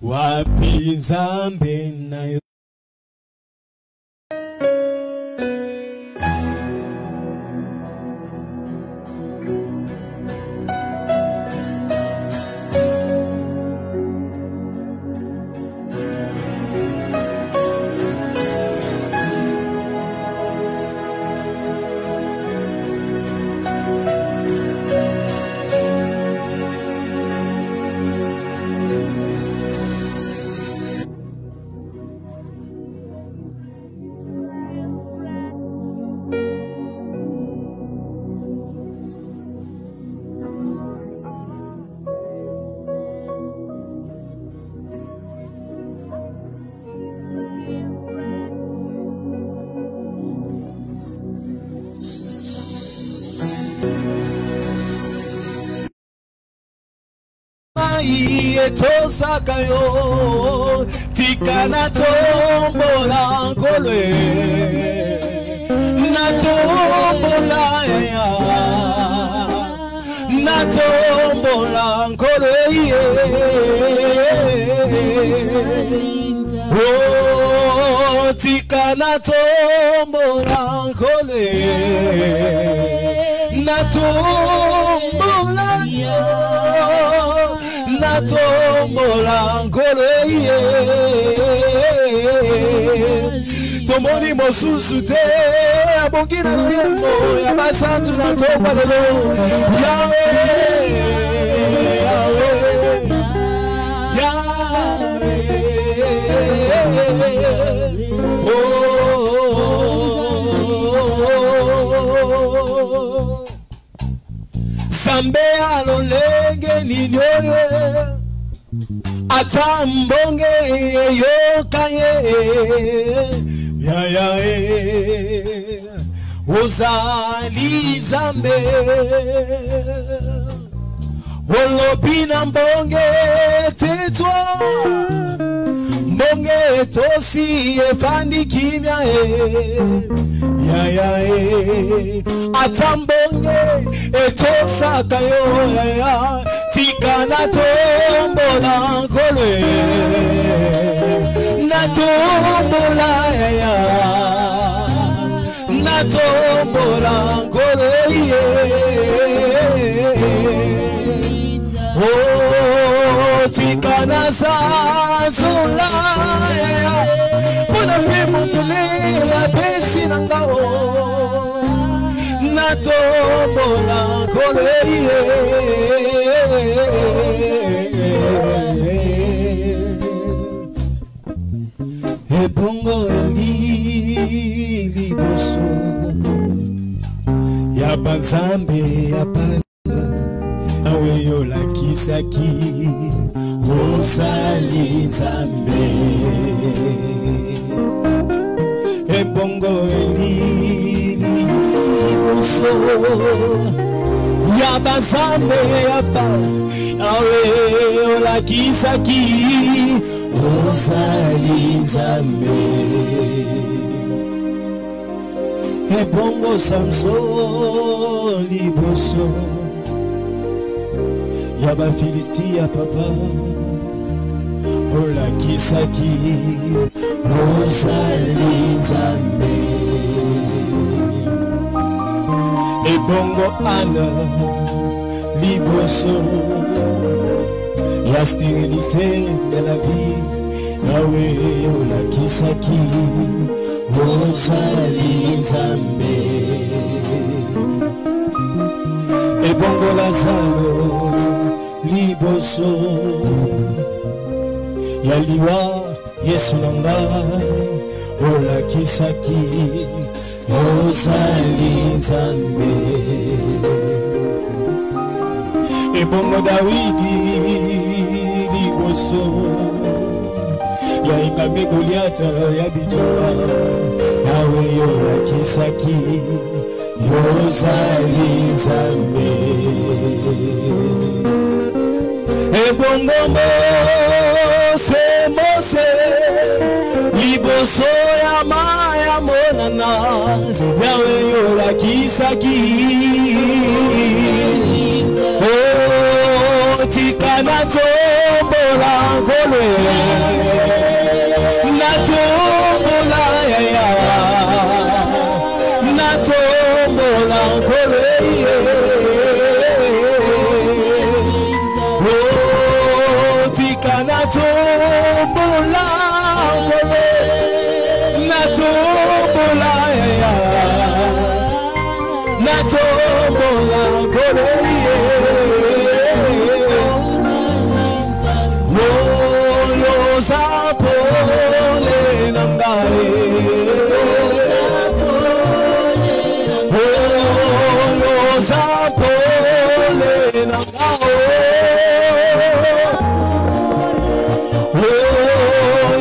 wapi Nzambe na yo. Tosaka yo tikana tombola ngolwe na tombola ya na tombola ngolwe oh tikana tombola ngolwe na tombola na tombola ngolwe tomoni mosusu te abongina luyembo ya basantu na tomba lelo Yahweh Yahweh Yahweh oh Zambe alolenge ninyoye atambonge yokaye ya ya uzali Zambe olobina mbonge tetwa mbonge tosi efandi kimya ya ya atambonge etosaka yo ya tikana tombola ngolwe na tombola ya na tombola ngolwe oh tikana zazula bona pemo fele la besi nangao na tombola ngolwe ebongo liboso ya banzambe ya panga awe yo la kisaki osali Nzambe ebongo liboso ya banzambe ya panga awe yo la kisaki osali Nzambe ebongo Samson liboso ya ba Filistia papa ola kisaki osali Nzambe ebongo Ana liboso la stérilité de la vie Yahweh ola kisaki osali Nzambe ebongo Lazaro liboso ya liwa Yesu nanga ola kisaki osali Nzambe ebongo Dawidi liboso ya ingame Goliath ya bitumba Yahweh ola kisaki osali Nzambe ebongo Mose liboso ya maya monana Yahweh ola kisaki oh tika na tombola ngolwe na tombola ya na tombola ngolwe oh tika na tombola ngolwe na tombola ya na tombola ngolwe Zapole nangae, oh zapole nangae,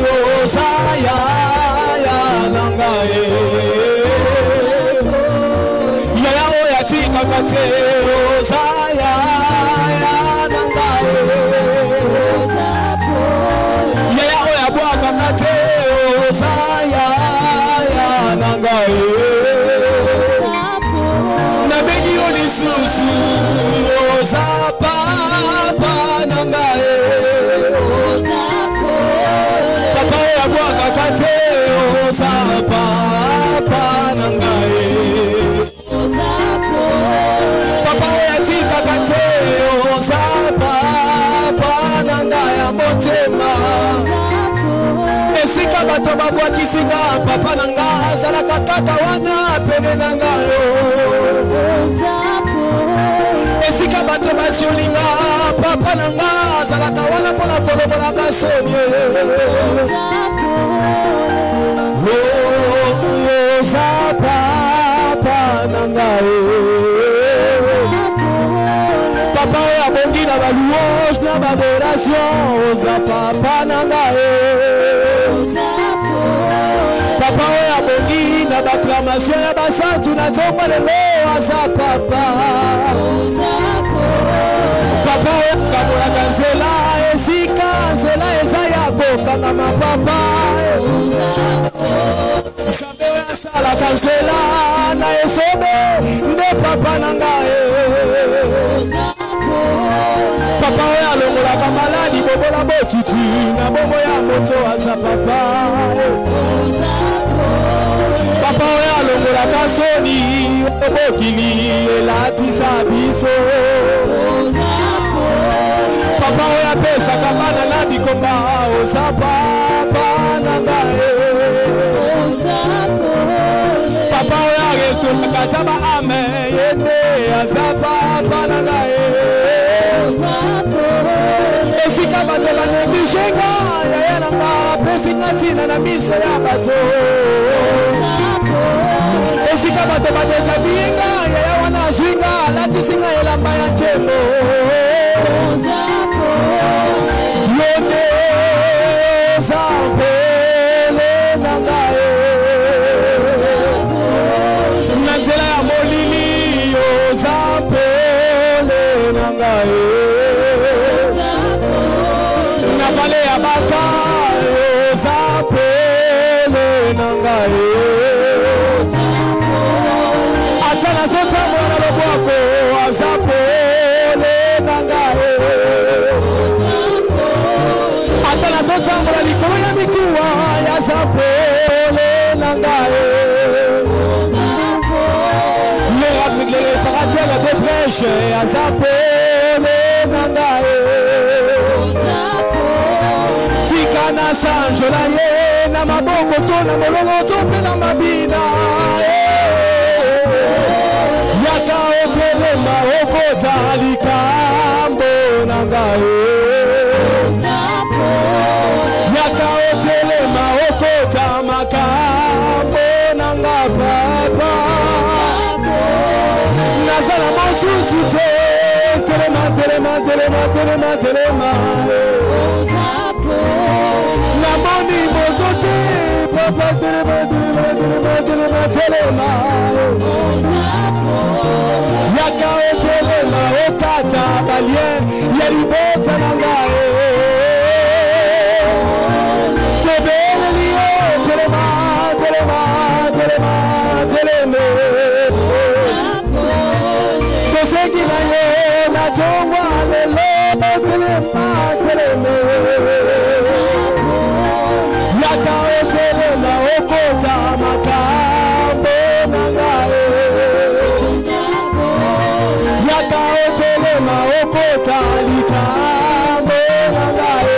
oh saya nangae, ya oya tika kate, oh saya nangae. Kakateo saya ya nangae na begi oni susu oza papa nangae papa ya kwa kakateo oza papa nangae papa ya tika kakateo oza papa nangae motema Esika bato babwa kisinga papa nanga azalaka kaka wana pene nanga yo Esika bato basyolinga papa nanga azalaka wana pona kolomola kasonye oh za papa nanga yo Papa ya bongi na ba louange na ba adoration za papa nanga Papa ya bongi na ba acclamation ya ba santu na tomba lelo za papa Papa ya kamola kansela esika zela eza ya kokanga ma papa Sabe ya sala kansela na esobe nde papa nanga Papa ya longola kamaladi bobola botutu na bomo ya moto asa papa Papa ya longola kasoni obokili elati sabiso Papa ya pesa kamana na bikomba osa papa nanga Papa ya resto kataba ame yende asa papa nanga Esika bato baneglishenga ya nanga pesinga tina na miso ya bato Esika bato badezabienga ya wana zwinga lati singa elamba ya kemo Yone zapele nangae Nanzela ya molili yo zapele nangae Napale ya baka zapele nangae Atana sota mwana lobwako zapele nangae Atana sota mwana likolo ya mikuwa ya zapele nangae Le paratien de prêche ya zapele nangae na sanjola ye na maboko to na molongo to pe na mabina yaka otele maoko zalikambo nangae yaka otele maoko zamakambo nanga papa nazala mosusu te telema telema telema telema telema Namoni mozote papa telema telema Yaka telema okata balien yeribota nangae Tebele liyo telema Toseki na yo na tongwa lelo telema telema yaka telema okota makambo nangae yaka telema okota likambo nangae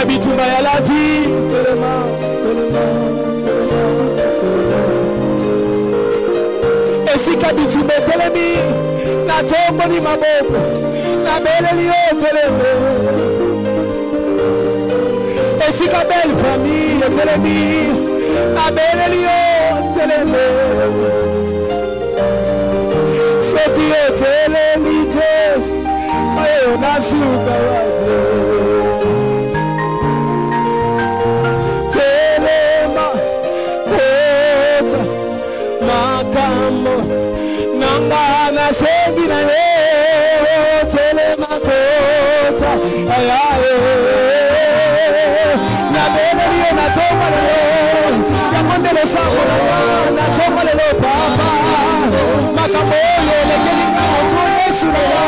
Bitumba ya la vie, telema, telema, telema, telema. Esika bitumba telemi, na tombo ni maboko, na belle liyo teleme. Esika belle famille telemi, na belle liyo teleme. Seki yo telemi te, ayo nasuka wade. Nanga sengi na ye telema kota ayaye na bele liyo na tomba lelo ya konde le sambo na tomba lelo papa makamoyo lekeli na moto yesu na ya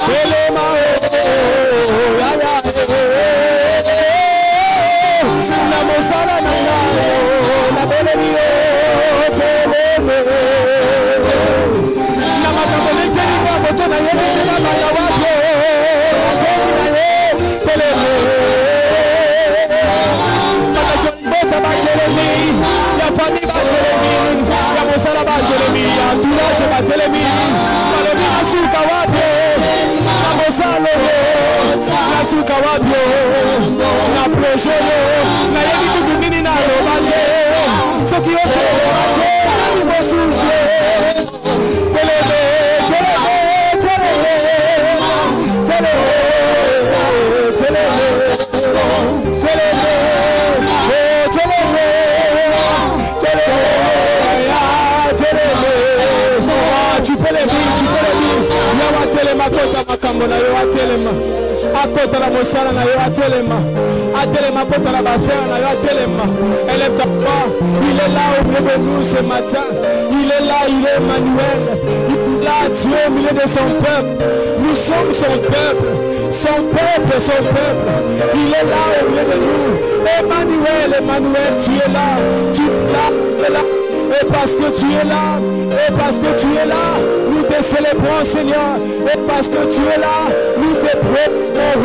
telema ayaye na mosala na ya na bele liyo telema na yeye tena baya wapo asengi na yeye teleme bata batelemi ya fami batelemi ya mosala batelemi ya tourage batelemi balobi asuka wapo na mosalo na suka wapo na projet na yeye kudu nini na robate soki yote robate na mosusu teleme Makota makambo na yo atelema akota la mosala na yo atelema atelema kota la bafère na yo atelema élève ta voix il est là au milieu de nous ce matin il est là il est Emmanuel il est là Dieu au milieu de son peuple nous sommes son peuple il est là au milieu de nous Emmanuel tu es là et parce que tu es là, nous te célébrons Seigneur, et parce que tu es là, nous te prions,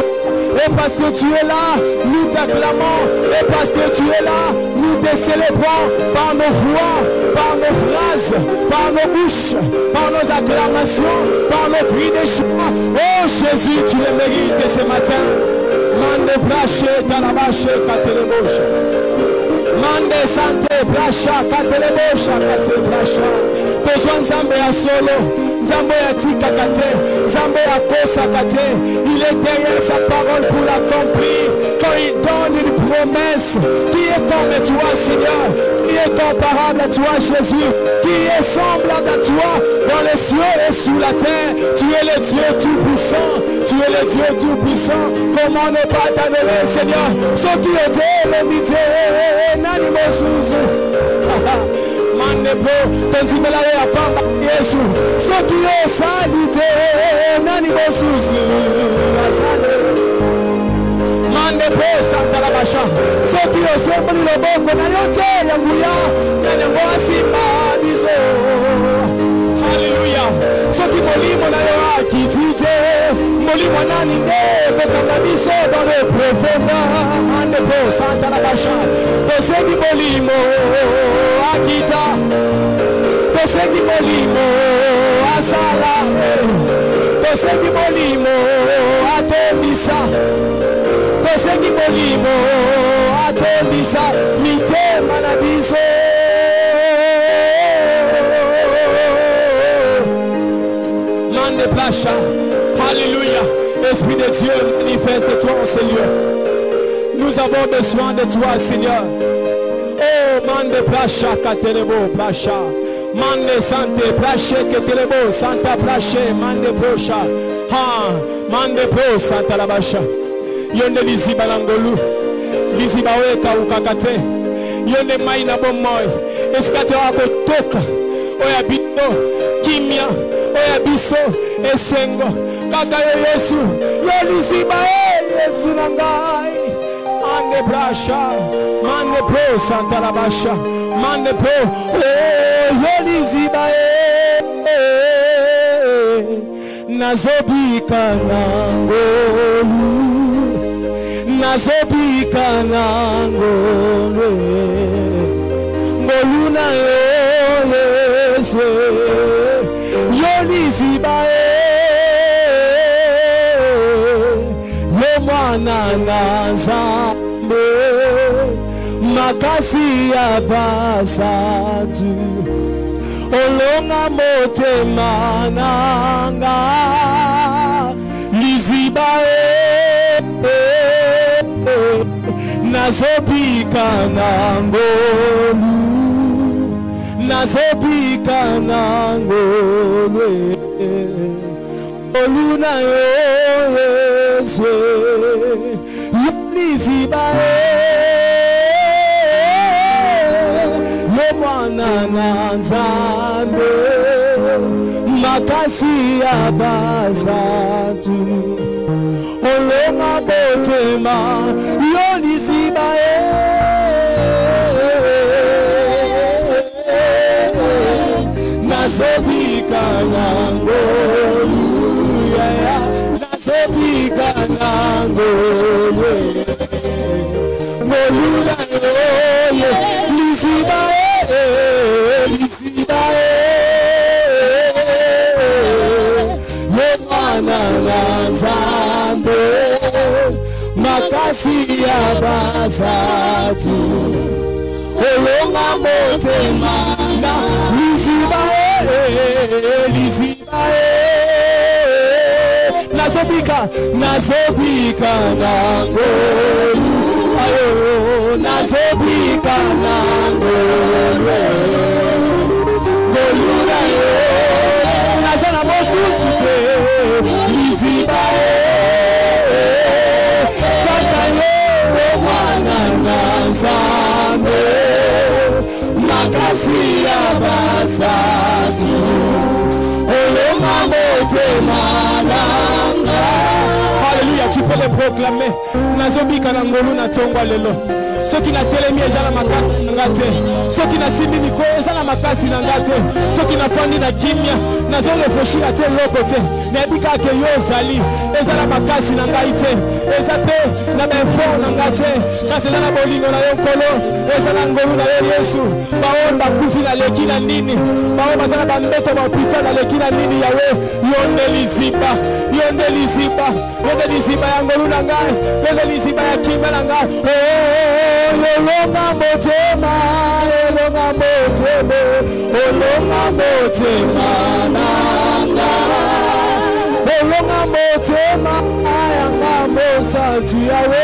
et parce que tu es là, nous t'acclamons, et parce que tu es là, nous te célébrons par nos voix, par nos phrases, par nos bouches, par nos acclamations, par nos cris de joie. Oh Jésus, tu le mérites ce matin. Mande braché, talabaché, katelebosha. Mande santé, bracha, katelebosha, katelebosha. Besoin Nzambe ya solo, Nzambe ya tika kate, Nzambe ya kosa kate. Il est derrière sa parole pour l'accomplir. Quand il donne une promesse, qui est comme toi, Seigneur, qui est comparable à toi, Jésus, qui est semblable à toi dans les cieux et sous la terre. Tu es le Dieu tout-puissant, tu es le Dieu tout-puissant. Comment ne pas t'adorer, Seigneur? Ce qui est délimité, n'animo sous. Manepo, tenzimela ya pamba Yesu. Ce qui est salité, n'animo sous. Manepo, Santa la Bacha. Ce qui est semble le boko na yote ya nguya, na ngoasi mabizo. Alléluia. Ce qui molimo na yo akitite, molimo nani nde kotanga biso dans le profondeur. Manepo, Santa la Bacha. Ce qui molimo akita, ce qui molimo asala, ce qui molimo atembisa. Seki molimo atembisa mitema na biso mande Alléluia. Esprit de Dieu, manifeste-toi en ces lieux. Nous avons besoin de toi, Seigneur. Oh, mande placha katelebo placha. Mande sante plache ketelebo santa plache mande procha. Ha, mande pro santa la basha. Yonde liziba langolu. Liziba weka ukakate. Yonde maina bomoy. Eskato wako toka. Oya biso kimya. Oya biso esengo. Kaka yo Yesu. Yo liziba Yesu nangai. Mande brasha, mande pro santa la basha, mande pro, yoliziba nazobika nangolu, nazobika nangolu, ngolu na Yesu, yoliziba mwana nazambe makasi ya basatu olonga motema nanga liziba nazobika nangolu nazobika nangolu oluna Yesu liziba mwana nazambe makasi ya bazatu olonga motema yo liziba nazobika nangolu nazobika nangolu ngolula yoye liziba liziba yemana nazambe makasi ya bazatu olonga motema na liziba liziba nazobika nazobika nangolu ayo nazobika nangolu golura yo nazana bosusu te liziba kaka yo mwana nazambe makasi ya basatu olonga motema nanga. Alléluia, tu peux le proclamer. Nazobika na ngolu na tongwa lelo. Soki na telemi ezala makasi ngate. Soki na simbi miko ezala makasi ngate. Soki na fandi na kimya nazo réfléchir à tel côté. Nebika ke yo zali ezala makasi ngaite. Ezate na befo ngate. Kasi na bolingo na yo kolo. Ezala ngolu na Yesu. Baon bakufi na leki na nini. Baon bazala bambeto ba pita na leki na nini yawe. Yonde liziba. Yonde liziba. Yonde liziba ya ngolu na ngai. Yonde liziba ya kimya na ngai. Olonga motema, olonga motema, olonga motema nanga, olonga motema ayanga mosantu yawe,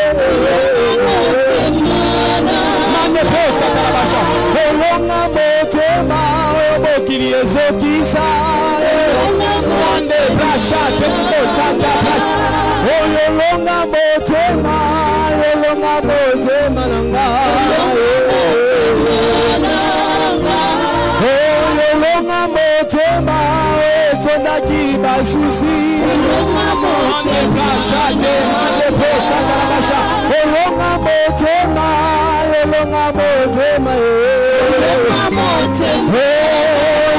mane posa kalabasha, olonga motema obokili ezokisa, mande brasha teko tanda brasha, olonga motema, olonga motema nanga. Olonga motema etonda kibasusi ande plashate ande posa kalabasha olonga motema olonga motema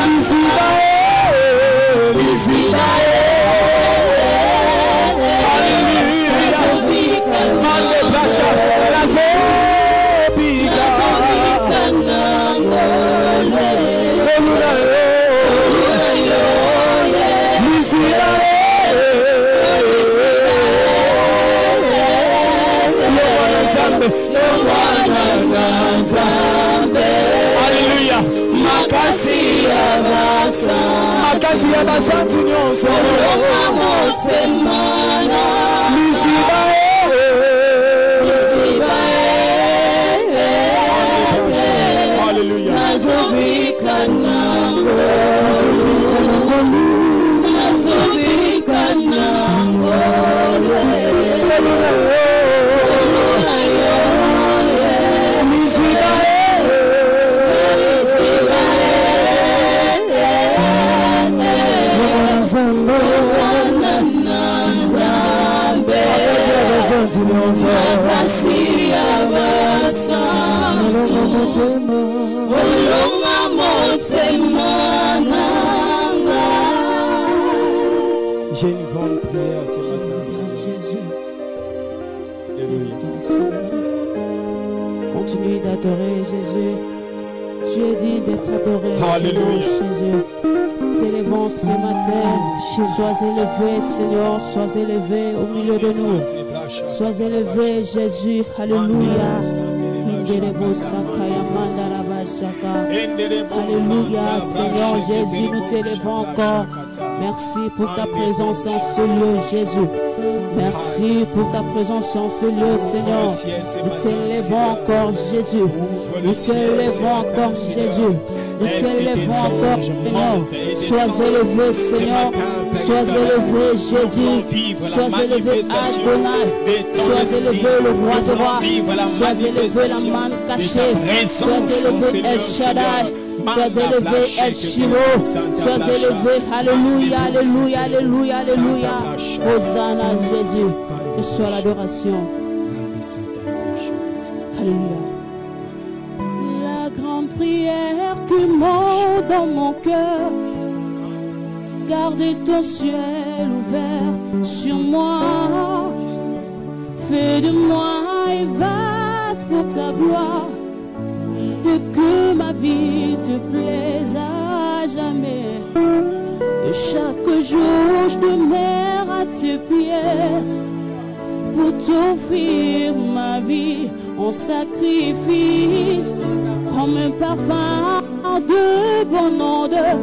liziba liziba ande plasha Alléluia. Makasi ya basantu nyonso. Motsemana. Hallelujah. J'ai une grande prière ce matin, Seigneur. Jésus. Alléluia. Continue d'adorer Jésus. Tu es digne d'être adoré, Alléluia. Seigneur Jésus. T'élevons ce matin. Sois élevé, Seigneur. Sois élevé au milieu de nous. Sois élevé, Jésus. Alléluia. Alléluia, Seigneur Jésus, nous t'élevons encore. Merci pour ta présence en ce lieu, Jésus. Merci pour ta présence en ce lieu, Seigneur. Nous t'élevons encore, Jésus. Nous t'élevons encore, Jésus. Nous t'élevons encore, Seigneur. Sois élevé, Seigneur. Sois élevé, Jésus. Sois élevé, Adonai. Sois élevé, le roi de rois. Sois élevé, la manne cachée. Sois élevé, El Shaddai. Sois élevé, El Shiloh. Sois élevé, Alléluia, Alléluia, Alléluia, Alléluia. Hosanna, Jésus. Que soit l'adoration. Alléluia. La grande prière qui monte dans mon cœur. Gardez ton ciel ouvert sur moi. Fais de moi une vase pour ta gloire. Et que ma vie te plaise à jamais. Et chaque jour je demeure à tes pieds. Pour t'offrir ma vie en sacrifice. Comme un parfum de bonne odeur.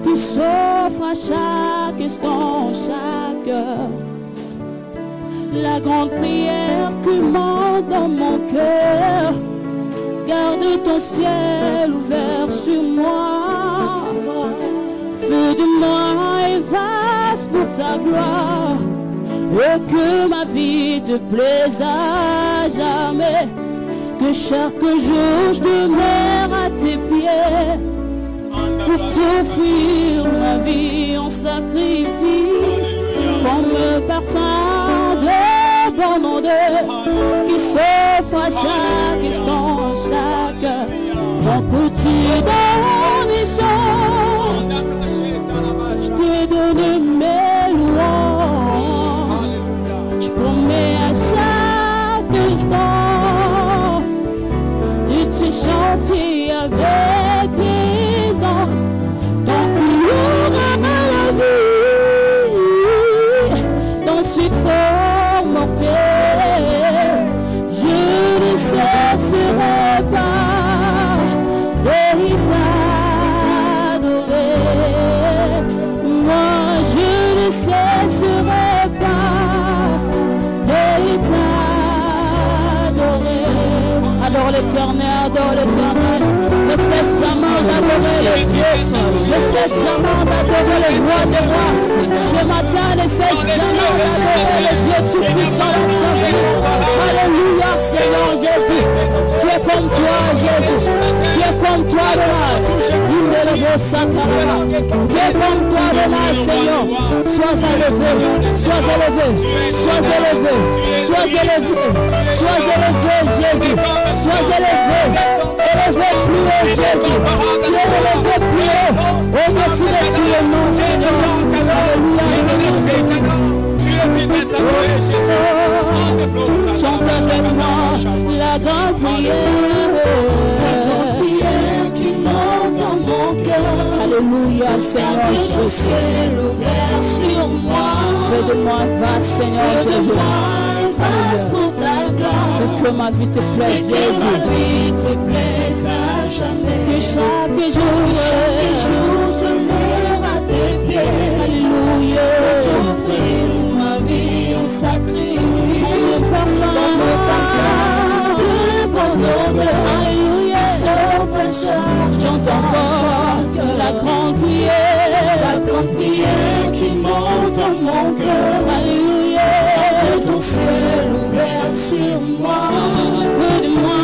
Qui s'offre à chaque instant, chaque heure. La grande prière qui monte dans mon cœur. Garde ton ciel ouvert sur moi. Fais de moi un vase pour ta gloire. Et que ma vie te plaise à jamais. Que chaque jour je demeure à tes pieds. Pour t'offrir ma vie en sacrifice. Comme un parfum de bonne odeur. Qui s'offre à chaque instant, chaque heure. Donc que tu donnes mes chants. Je te donne mes louanges. Je promets à chaque instant de te chanter avec les anges. Tant qu'il y aura la vie dans ce corps mortel, je ne cesserai pas de t'adorer. Moi, je ne cesserai pas de t'adorer. Adore l'Éternel, adore l'Éternel. Ne cesse jamais d'adorer le Dieu. Ne cesse jamais d'adorer le roi des rois. Ce matin, ne cesse jamais d'adorer le Dieu tout-puissant. Alléluia, Seigneur Jésus. Qui est comme toi, Jésus. Qui est comme toi, Adonai. Qui est comme toi, Adonai, Seigneur. Sois élevé, sois élevé, sois élevé, sois élevé, sois élevé, Jésus. Sois élevé, élevé plus haut, Jésus. Tu es élevé plus haut, au-dessus de tous les noms, Seigneur. Alléluia, chante avec moi la grande prière. La grande prière qui monte dans mon cœur. Alléluia, Seigneur Jésus. Ton ciel ouvert sur moi. Fais de moi vaste, Seigneur Jésus. Pour ta gloire. Que ma vie te plaise, Jésus. Que ma vie te plaise à jamais. Que chaque jour je demeure à tes pieds. Alléluia. Pour t'offrir Chante encore la grande prière qui monte à mon cœur. Alléluia. Entre ton ciel ouvert sur moi. Feu de moi,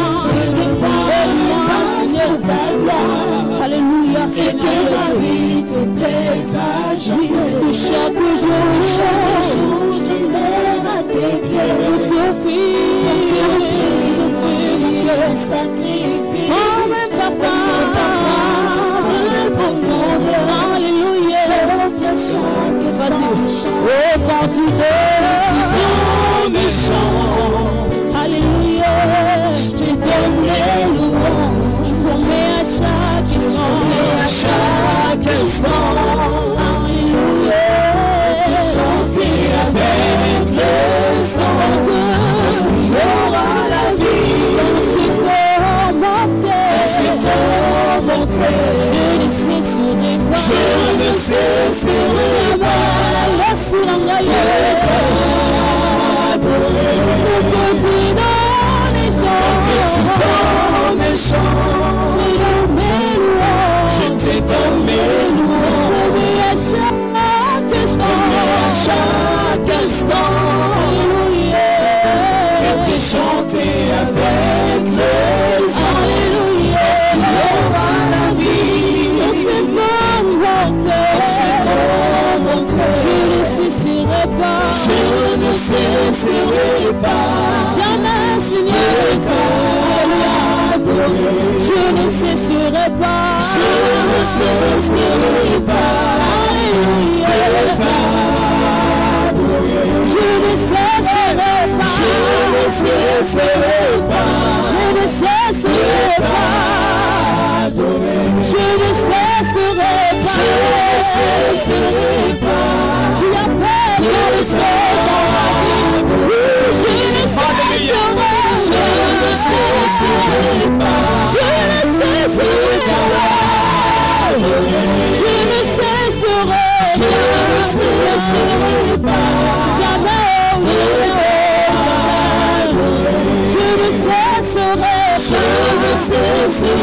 Seigneur ta gloire. Alléluia, et que ma vie te plaise à jamais. Chaque jour, je demeure à tes pieds. pour t'offrir le sacrifice. comme un Un bon nom. Alléluia. Sauf à chaque instant. Oh, quand tu Dans mes chants, Alléluia. je te donne des louanges. Je promets à chaque instant. Et à chaque instant, Alléluia. chanter avec le sang. Parce qu'il y aura la vie. C'est comme mon cœur. C'est tourmenté. Je ne cesserai pas. Je ne cesserai pas Laisse la de gaillette. t'adorer. Que tu donnes les Que tu gens. donnes mes chants. Mes louanges. Je te donne mes louanges. Promets à chaque instant. Et à chaque instant, Alléluia. que tu chanter avec le sang. Alléluia. Il y aura la vie. C'est comme mon cœur. C'est tourmenté. Je ne cesserai pas. Je ne cesserai pas Jamais, Seigneur. de t'adorer. Je ne cesserai pas. Je ne cesserai pas Alléluia. de t'adorer. Je ne cesserai pas. Je ne cesserai pas Je ne cesserai pas. d'adorer. Je ne cesserai pas. Je ne cesserai pas Tu as fait le saut dans ma vie. Je ne cesserai. Je ne cesserai pas Je ne cesserai pas. Je ne cesserai. Je ne cesserai pas Jamais. Je ne cesserai. Je ne cesserai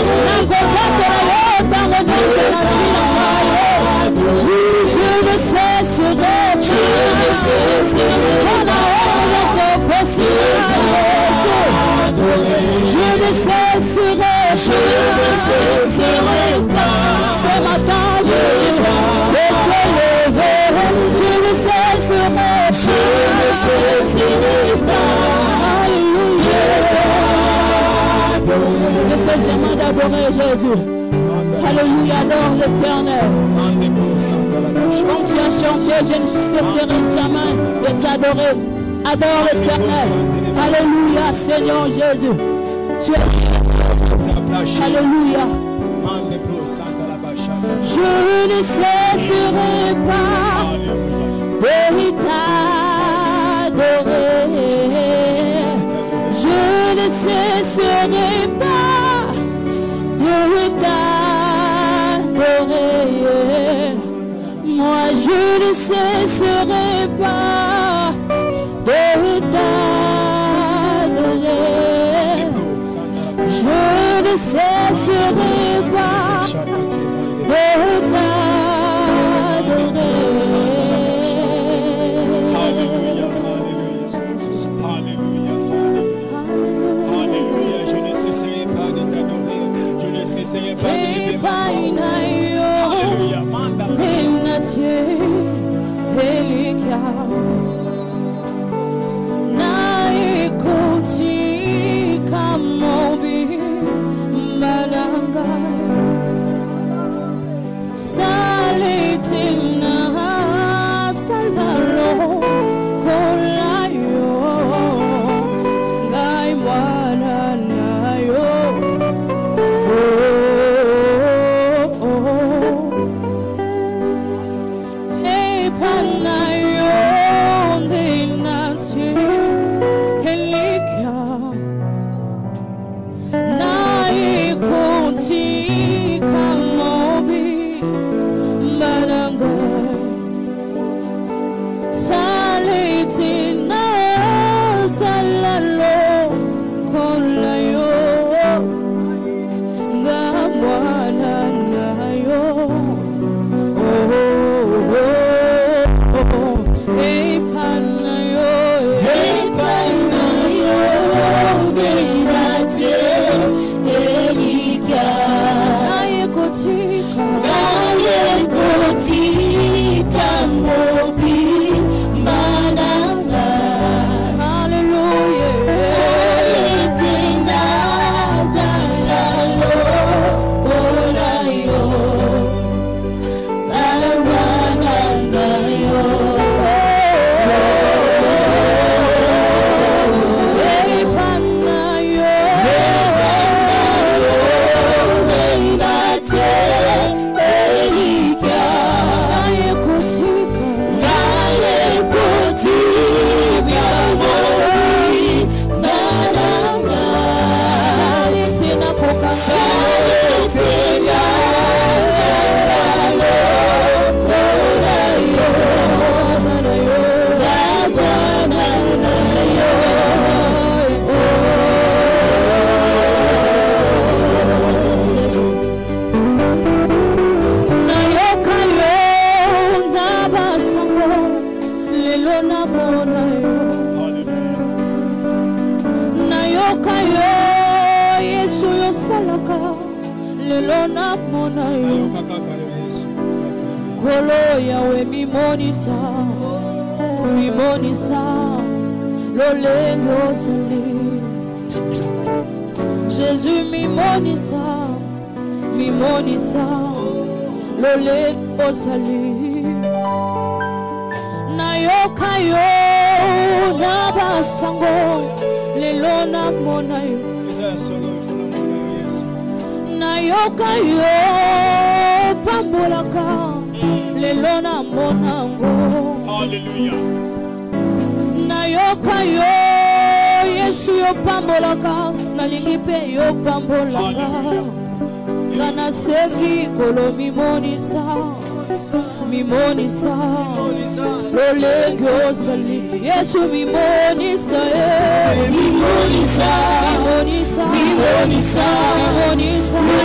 Je ne cesserai. Je ne cesserai. Ce matin, je vais te lever. Je ne cesserai. Alléluia. Ne cesse jamais d'adorer Jésus. Alléluia, adore l'Éternel. Comme tu as chanté, je ne cesserai jamais de t'adorer. Adore l'Éternel. Alléluia, Seigneur Jésus. Tu es. Alléluia. Je ne cesserai pas de t'adorer. Je ne cesserai pas de t'adorer. Moi, je ne cesserai pas de t'adorer. Je ne cesserai pas de t'adorer. Alléluia, alléluia. Je ne cesserai pas de t'adorer. Je ne cesserai pas de lever ma voix. Alléluia, manda. mona yo nayoka yo Yesu yo salaka lelo na mona yo kolo yawe mimonisa lolenge osali Jésus mimonisa lolenge osali nayoka yo na basango lelo na mona yo nayoka yo pambolaka lelo na monango Hallelujah. nayoka yo Yesu yo pambolaka nalingi pe yo pambolaka ngana seki kolo mimonisa lolenge osali Yesu mimonisa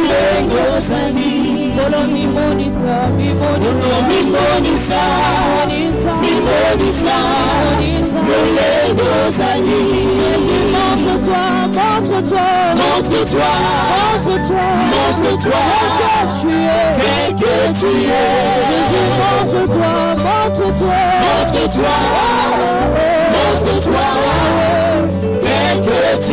lolenge osali kolo mimonisa lolenge osali Jésus montre-toi tel que tu es Jésus montre-toi tel que tu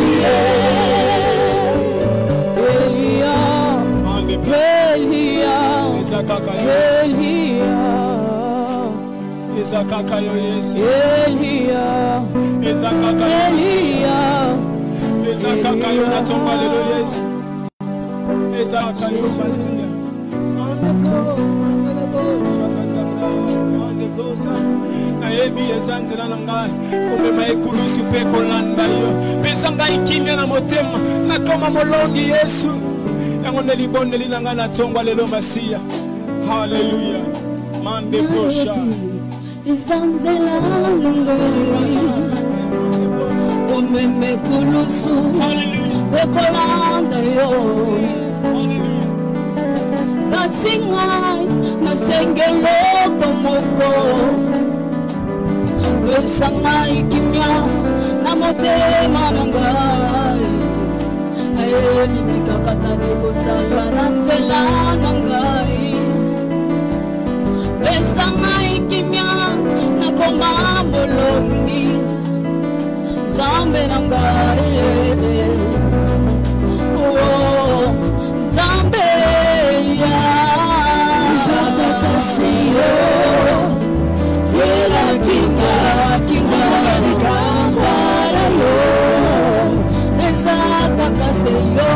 nayebi eza nzela na ngai komema ekulusu mpe kolanda yo pesa ngai kimia na motema nakoma molongi Yesu yango nde libondeli na ngai na ntongo lelo masiya haleluya mande bosha eza nzela na ngai komema ekulusu ekolanda yo kasi ngai nasengeloko moko pesa ngai kimia na motema na ngai nayebi mikakatani kozala na nzela na ngai pesa ngai kimia nakoma molongi Nzambe na ngai Nzambe ya Zabakasiyo Yela kinga Nikambara yo Ezakakasiyo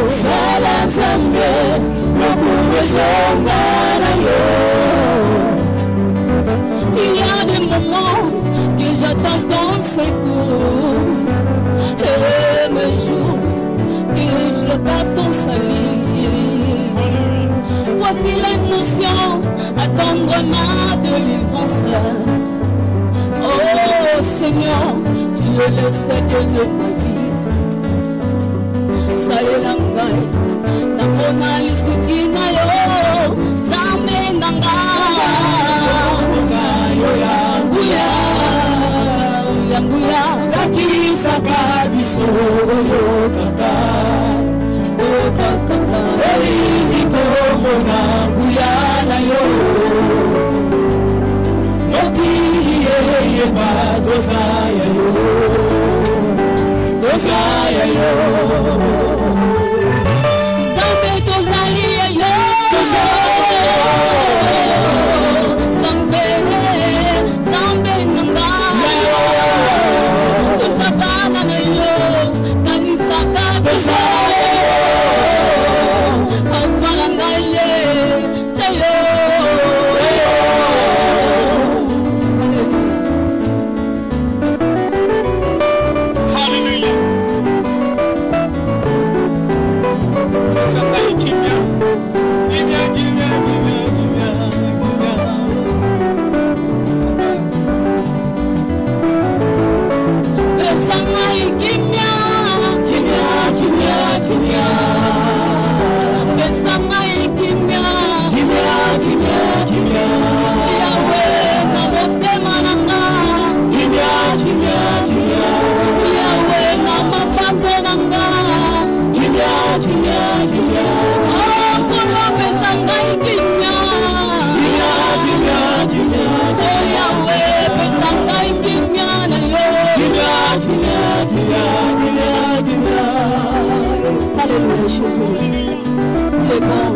Sala Nzambe Nokumezongara yo Il y a des moments que j'attends ton secours et mes jours que je regarde ton salut. Voici l'émotion, attendre ma délivrance. Oh Seigneur, tu es le Seigneur de ma vie. Ça y est l'angai, na mona lisuki na yo, Nzambe nanga. Yanguya lakisa kabiso yo kaka eliniko mona nguya na yo nokili ye ba tozaya yo Nzambe tozali yo Jésus. Il est bon.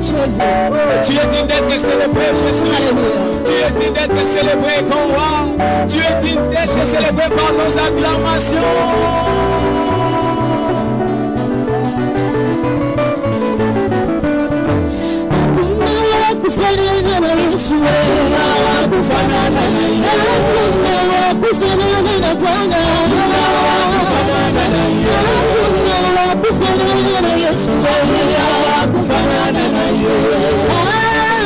Jésus. Tu es digne d'être célébré, Jésus. Alléluia. Tu es digne d'être célébré, grand roi. Tu es digne d'être célébré par nos acclamations. Kufanana na Yesu, kufanana na Yesu, kufanana na Bwana, kufanana na Yesu, kufanana na Yesu, kufanana na Yesu,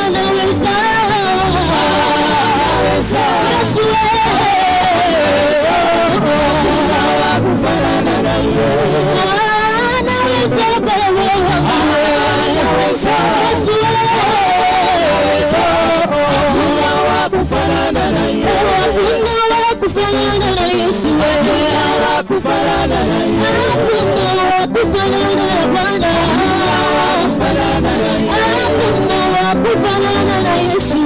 anaweza, Yesu, kufanana na Yesu, anaweza Baba, anaweza Yesu. Kufanana na Yesu, kufanana na Yesu, kufanana na Bwana, kufanana na Yesu,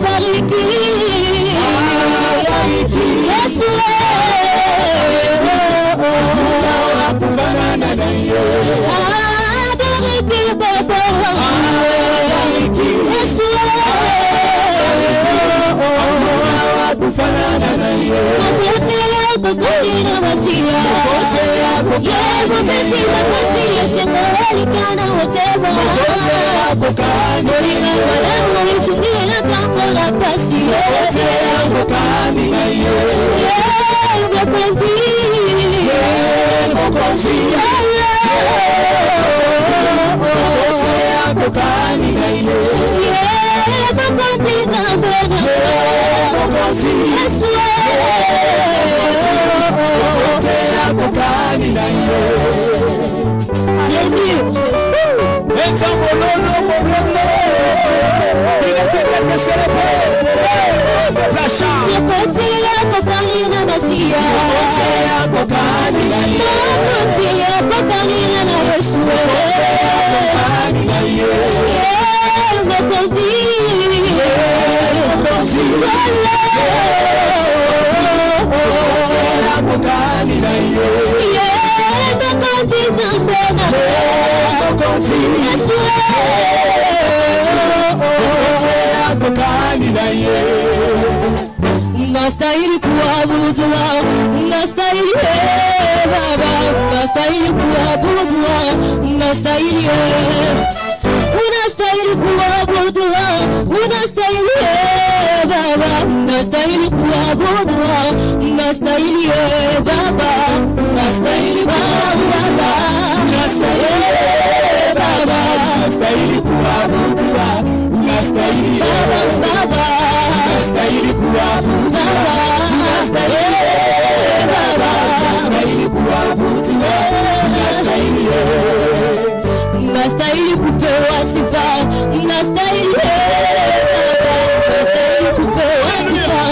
bariki Yesu, kufanana na Yesu, bariki Baba. Kufanana na Yesu, makote yako kanina masia, makote yako kanina masia, semulikana wotema, makote yako kanina masia, mwalimu lisungie na tambo na pasi, makote yako kanina Yesu, makonti, makonti, makote yako kanina Yesu, makonti tambo na Yesu, il était d'être célébré. Nastahili kuabudiwa, nastahili Baba, nastahili kuabudiwa, nastahili unastahili kuabudiwa, unastahili Baba, nastahili kuabudiwa, nastahili Baba, nastahili Baba, nastahili Baba, nastahili kuabudiwa, unastahili Baba, nastahili kuabudiwa, nastahili kuabudiwa, nastahili kupewa sifa, nastahili kupewa sifa,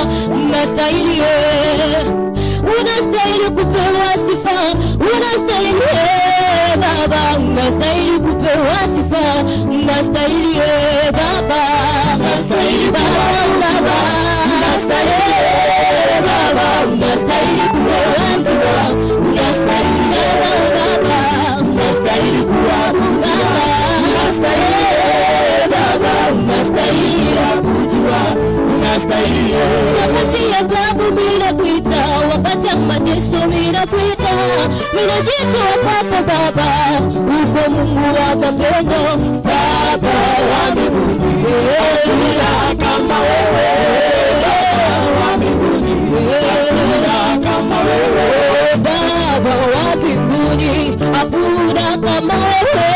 nastahili unastahili kupewa sifa, unastahili Baba, nastahili kupewa sifa, nastahili Baba, nastahili Baba, nastahili Baba, nastahili kupewa sifa, nastahili Baba, nastahili kuabudiwa, nastahili Baba, nastahili kuabudiwa, nastahili. Wakati ya klabu bila kuita, wakati ya mateso bila kuita, ninajitoa kwako Baba, uko Mungu wa mapendo, Baba wa mbinguni, hakuna kama wewe, Baba wa mbinguni, hakuna kama wewe, Baba wa mbinguni, hakuna kama wewe,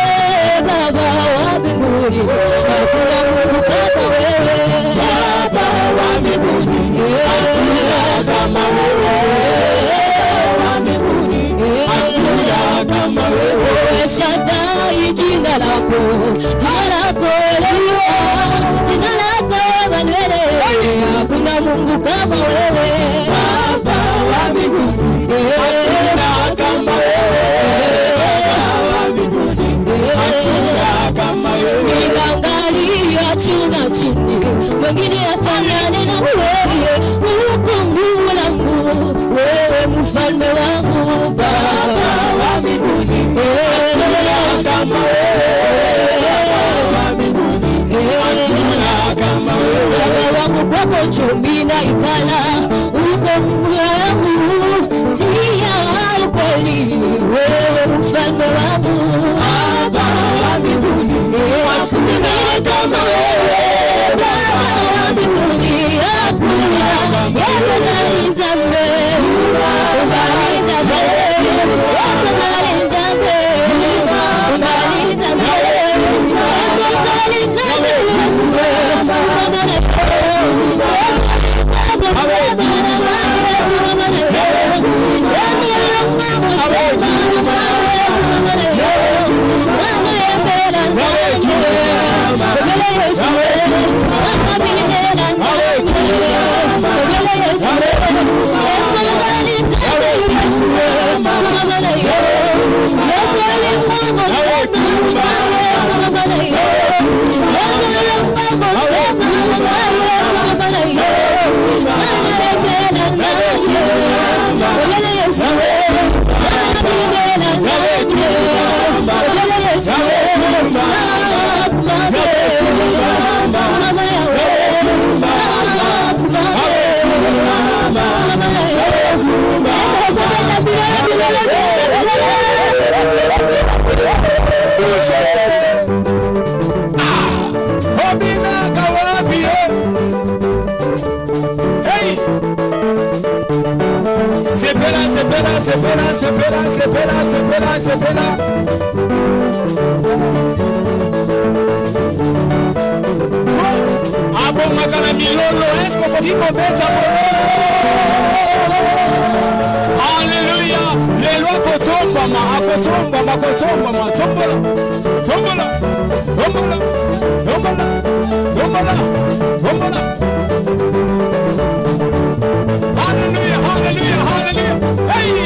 Baba wa mbinguni, hakuna Mungu kama wewe, Baba wa mbinguni, hakuna kama wewe, Baba wa mbinguni, hakuna kama wewe. Shaddai, jina lako Elia, jina lako Emmanuel, hakuna Mungu kama wewe, Baba wa mbinguni, hakuna kama wewe, Baba wa mbinguni, hakuna kama wewe. Ninaangalia chuna chini, wengine afanane na wewe, ukungu langu wewe mfalme wangu Baba wa mbinguni, kama wewe Baba wangu, kwako chumbi na ikala, uko Mungu wangu, njia ukweli, wewe mfalme wangu Baba wa mbinguni, hakuna kama wewe Baba wa mbinguni, hakuna Alléluia. Les lois Alléluia, Alléluia, Alléluia. Hey.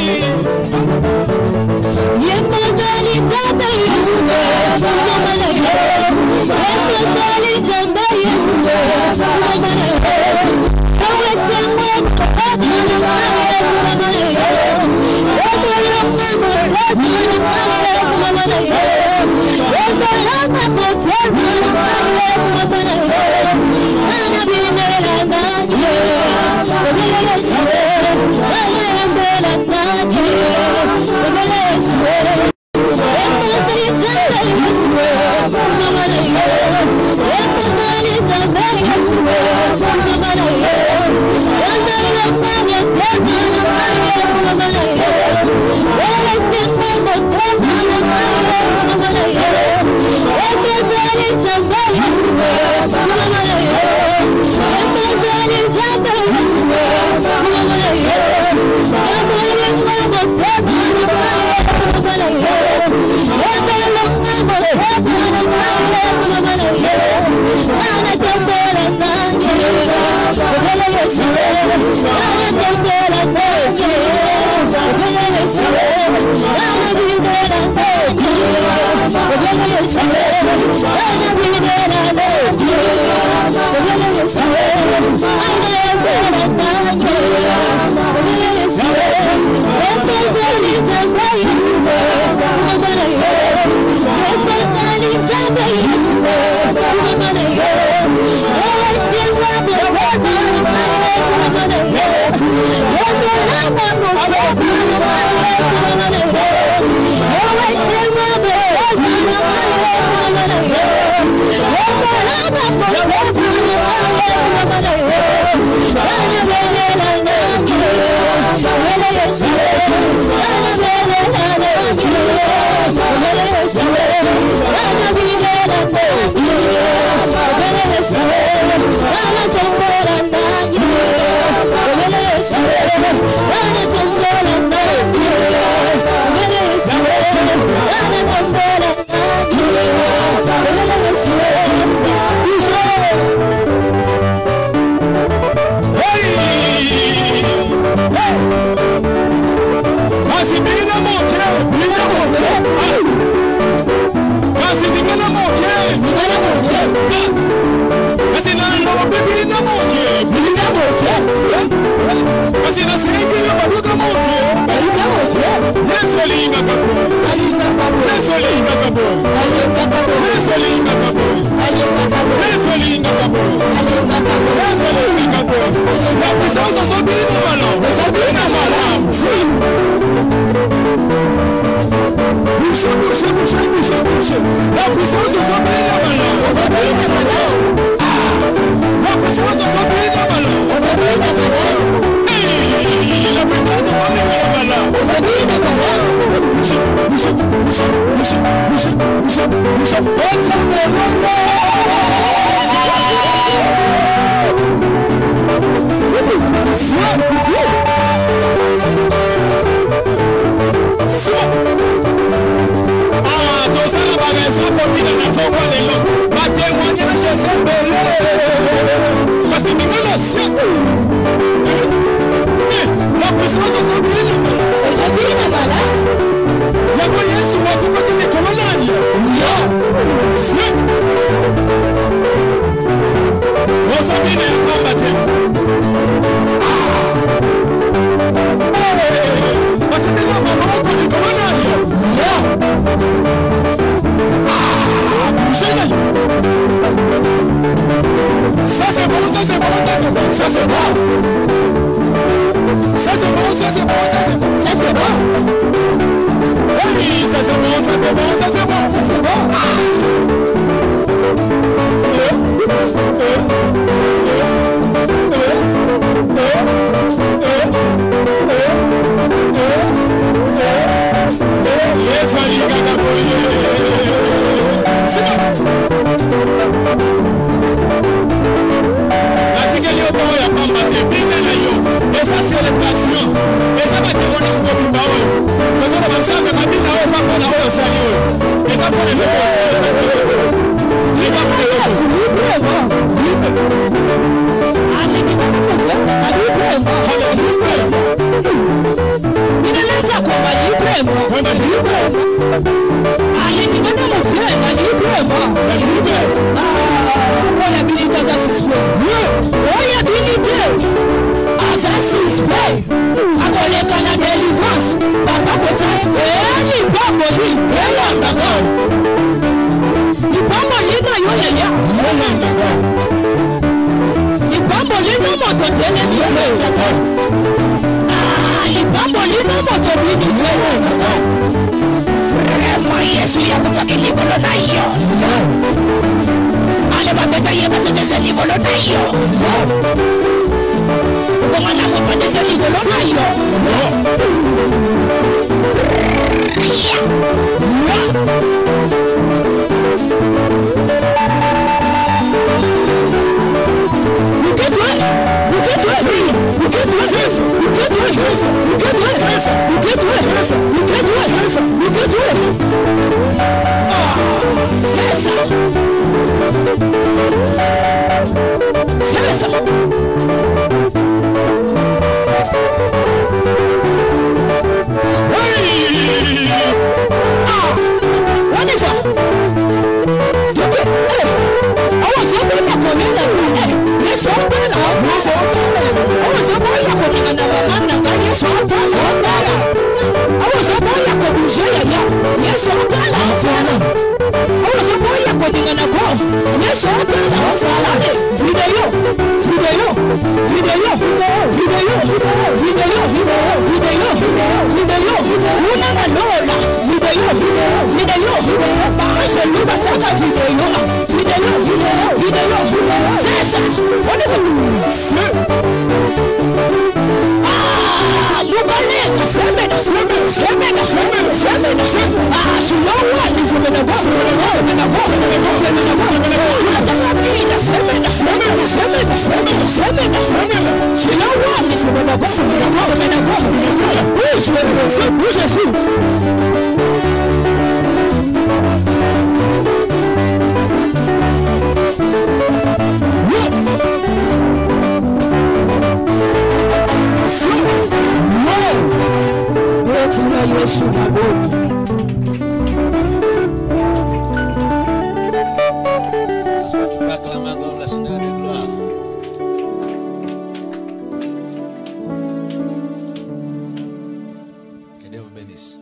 Que Deus bendice.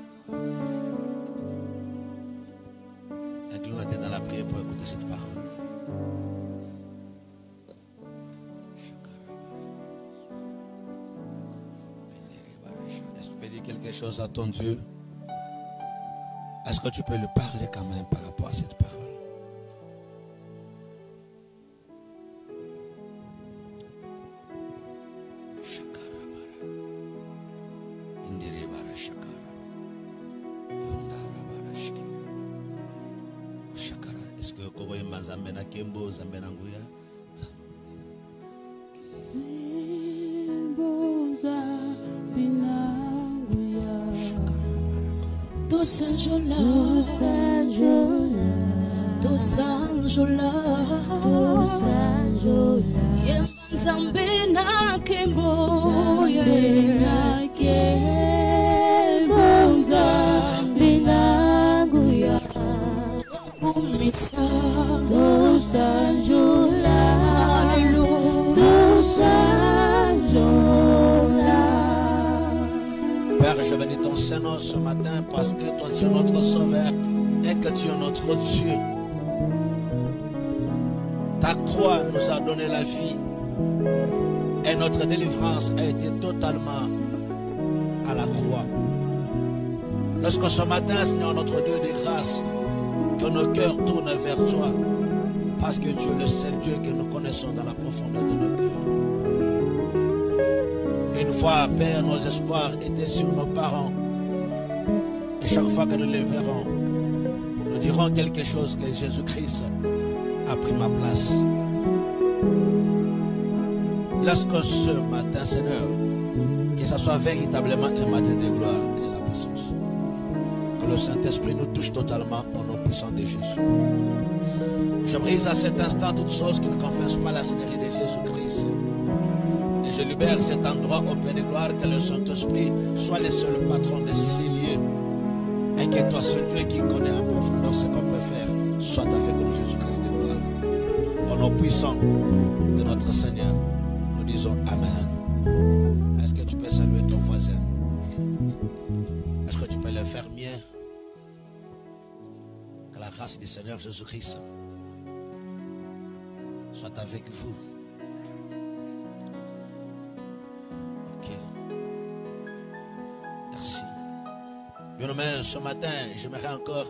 incline la tête dans la prière pour écouter cette parole. Est-ce que tu peux dire quelque chose à ton Dieu? Est-ce que tu peux lui parler quand même par rapport à cette parole? Est-ce que Kobo Imba Zambena Kembo, Zambena Nguya? Dosanjola, Dosanjola, Zambena Kembo, Zambena Nguya, Dosanjola, Dosanjola. Père, je bénis ton Saint-Nom ce matin parce que toi tu es notre Sauveur et que tu es notre Dieu. Ta croix nous a donné la vie et notre délivrance a été totalement à la croix. Lorsque ce matin, Seigneur, notre Dieu de grâce, que nos cœurs tournent vers toi parce que tu es le seul Dieu que nous connaissons dans la profondeur de nos cœurs. Une fois, Père, nos espoirs étaient sur nos parents. Et chaque fois que nous les verrons, nous dirons quelque chose que Jésus-Christ a pris ma place. Lorsque ce matin, Seigneur, que ce soit véritablement un matin de gloire et de la puissance, que le Saint-Esprit nous touche totalement au nom puissant de Jésus. Je brise à cet instant toutes choses qui ne confessent pas la Seigneurie de Jésus-Christ. Et je libère cet endroit au Père de gloire, que le Saint-Esprit soit le seul patron de ces lieux. Et que toi, seul Dieu qui connaît en profondeur ce qu'on peut faire, soit avec nous, Jésus-Christ de gloire. Au nom puissant de notre Seigneur, nous disons Amen. Est-ce que tu peux saluer ton voisin? Est-ce que tu peux le faire mieux? Que la grâce du Seigneur Jésus-Christ soit avec vous. Ok. Merci. Bien aimé, ce matin, j'aimerais encore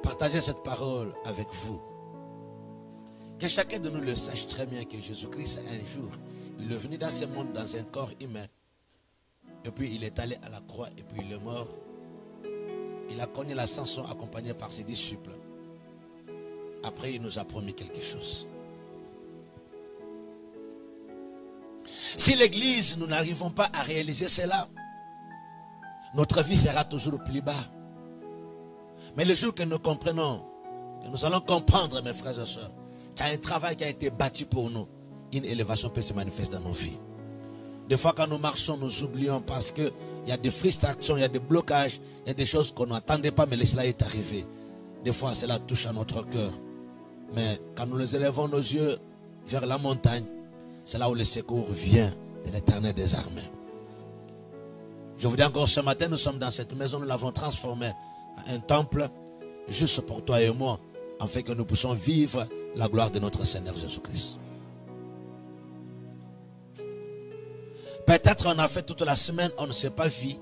partager cette parole avec vous. Que chacun de nous le sache très bien que Jésus-Christ, un jour, il est venu dans ce monde dans un corps humain. Et puis il est allé à la croix et puis il est mort. Il a connu l'ascension accompagné par ses disciples. Après, il nous a promis quelque chose. Si l'Église, nous n'arrivons pas à réaliser cela, notre vie sera toujours plus bas. Mais le jour que nous comprenons, que nous allons comprendre, mes frères et sœurs, qu'il y a un travail qui a été bâti pour nous, une élévation peut se manifester dans nos vies. Des fois, quand nous marchons, nous oublions parce qu'il y a des frustrations, il y a des blocages, il y a des choses qu'on n'attendait pas, mais cela est arrivé. Des fois, cela touche à notre cœur. Mais quand nous élevons nos yeux vers la montagne, c'est là où le secours vient de l'Éternel des armées. Je vous dis encore ce matin, nous sommes dans cette maison, nous l'avons transformée en un temple juste pour toi et moi, afin que nous puissions vivre la gloire de notre Seigneur Jésus-Christ. Peut-être on a fait toute la semaine, on ne s'est pas vu.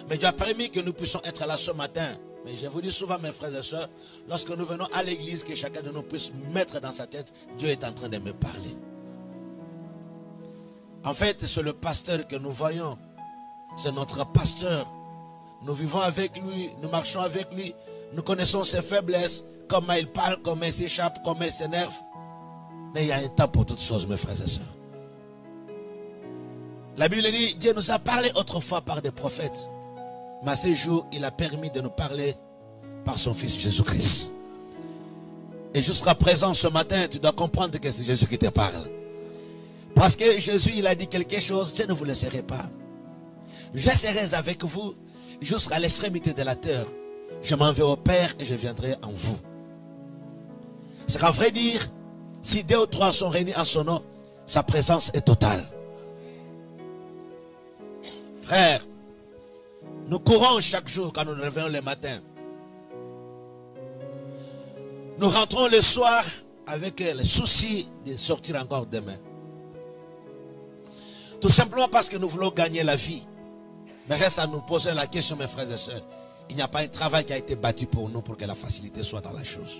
Mais Dieu a permis que nous puissions être là ce matin. Mais je vous dis souvent, mes frères et sœurs, lorsque nous venons à l'église, que chacun de nous puisse mettre dans sa tête, Dieu est en train de me parler. En fait, c'est le pasteur que nous voyons. C'est notre pasteur. Nous vivons avec lui, nous marchons avec lui, nous connaissons ses faiblesses, comment il parle, comment il s'échappe, comment il s'énerve. Mais il y a un temps pour toutes choses, mes frères et sœurs. La Bible dit, Dieu nous a parlé autrefois par des prophètes. Mais à ce jour, il a permis de nous parler par son Fils Jésus-Christ. Et jusqu'à présent, ce matin, tu dois comprendre que c'est Jésus qui te parle. Parce que Jésus, il a dit quelque chose, je ne vous laisserai pas. Je serai avec vous jusqu'à l'extrémité de la terre. Je m'en vais au Père et je viendrai en vous. C'est qu'en vrai dire, si 2 ou 3 sont réunis en son nom, sa présence est totale. Frère, nous courons chaque jour quand nous nous réveillons le matin. Nous rentrons le soir avec le souci de sortir encore demain. Tout simplement parce que nous voulons gagner la vie. Mais reste à nous poser la question, mes frères et sœurs. Il n'y a pas un travail qui a été bâti pour nous pour que la facilité soit dans la chose.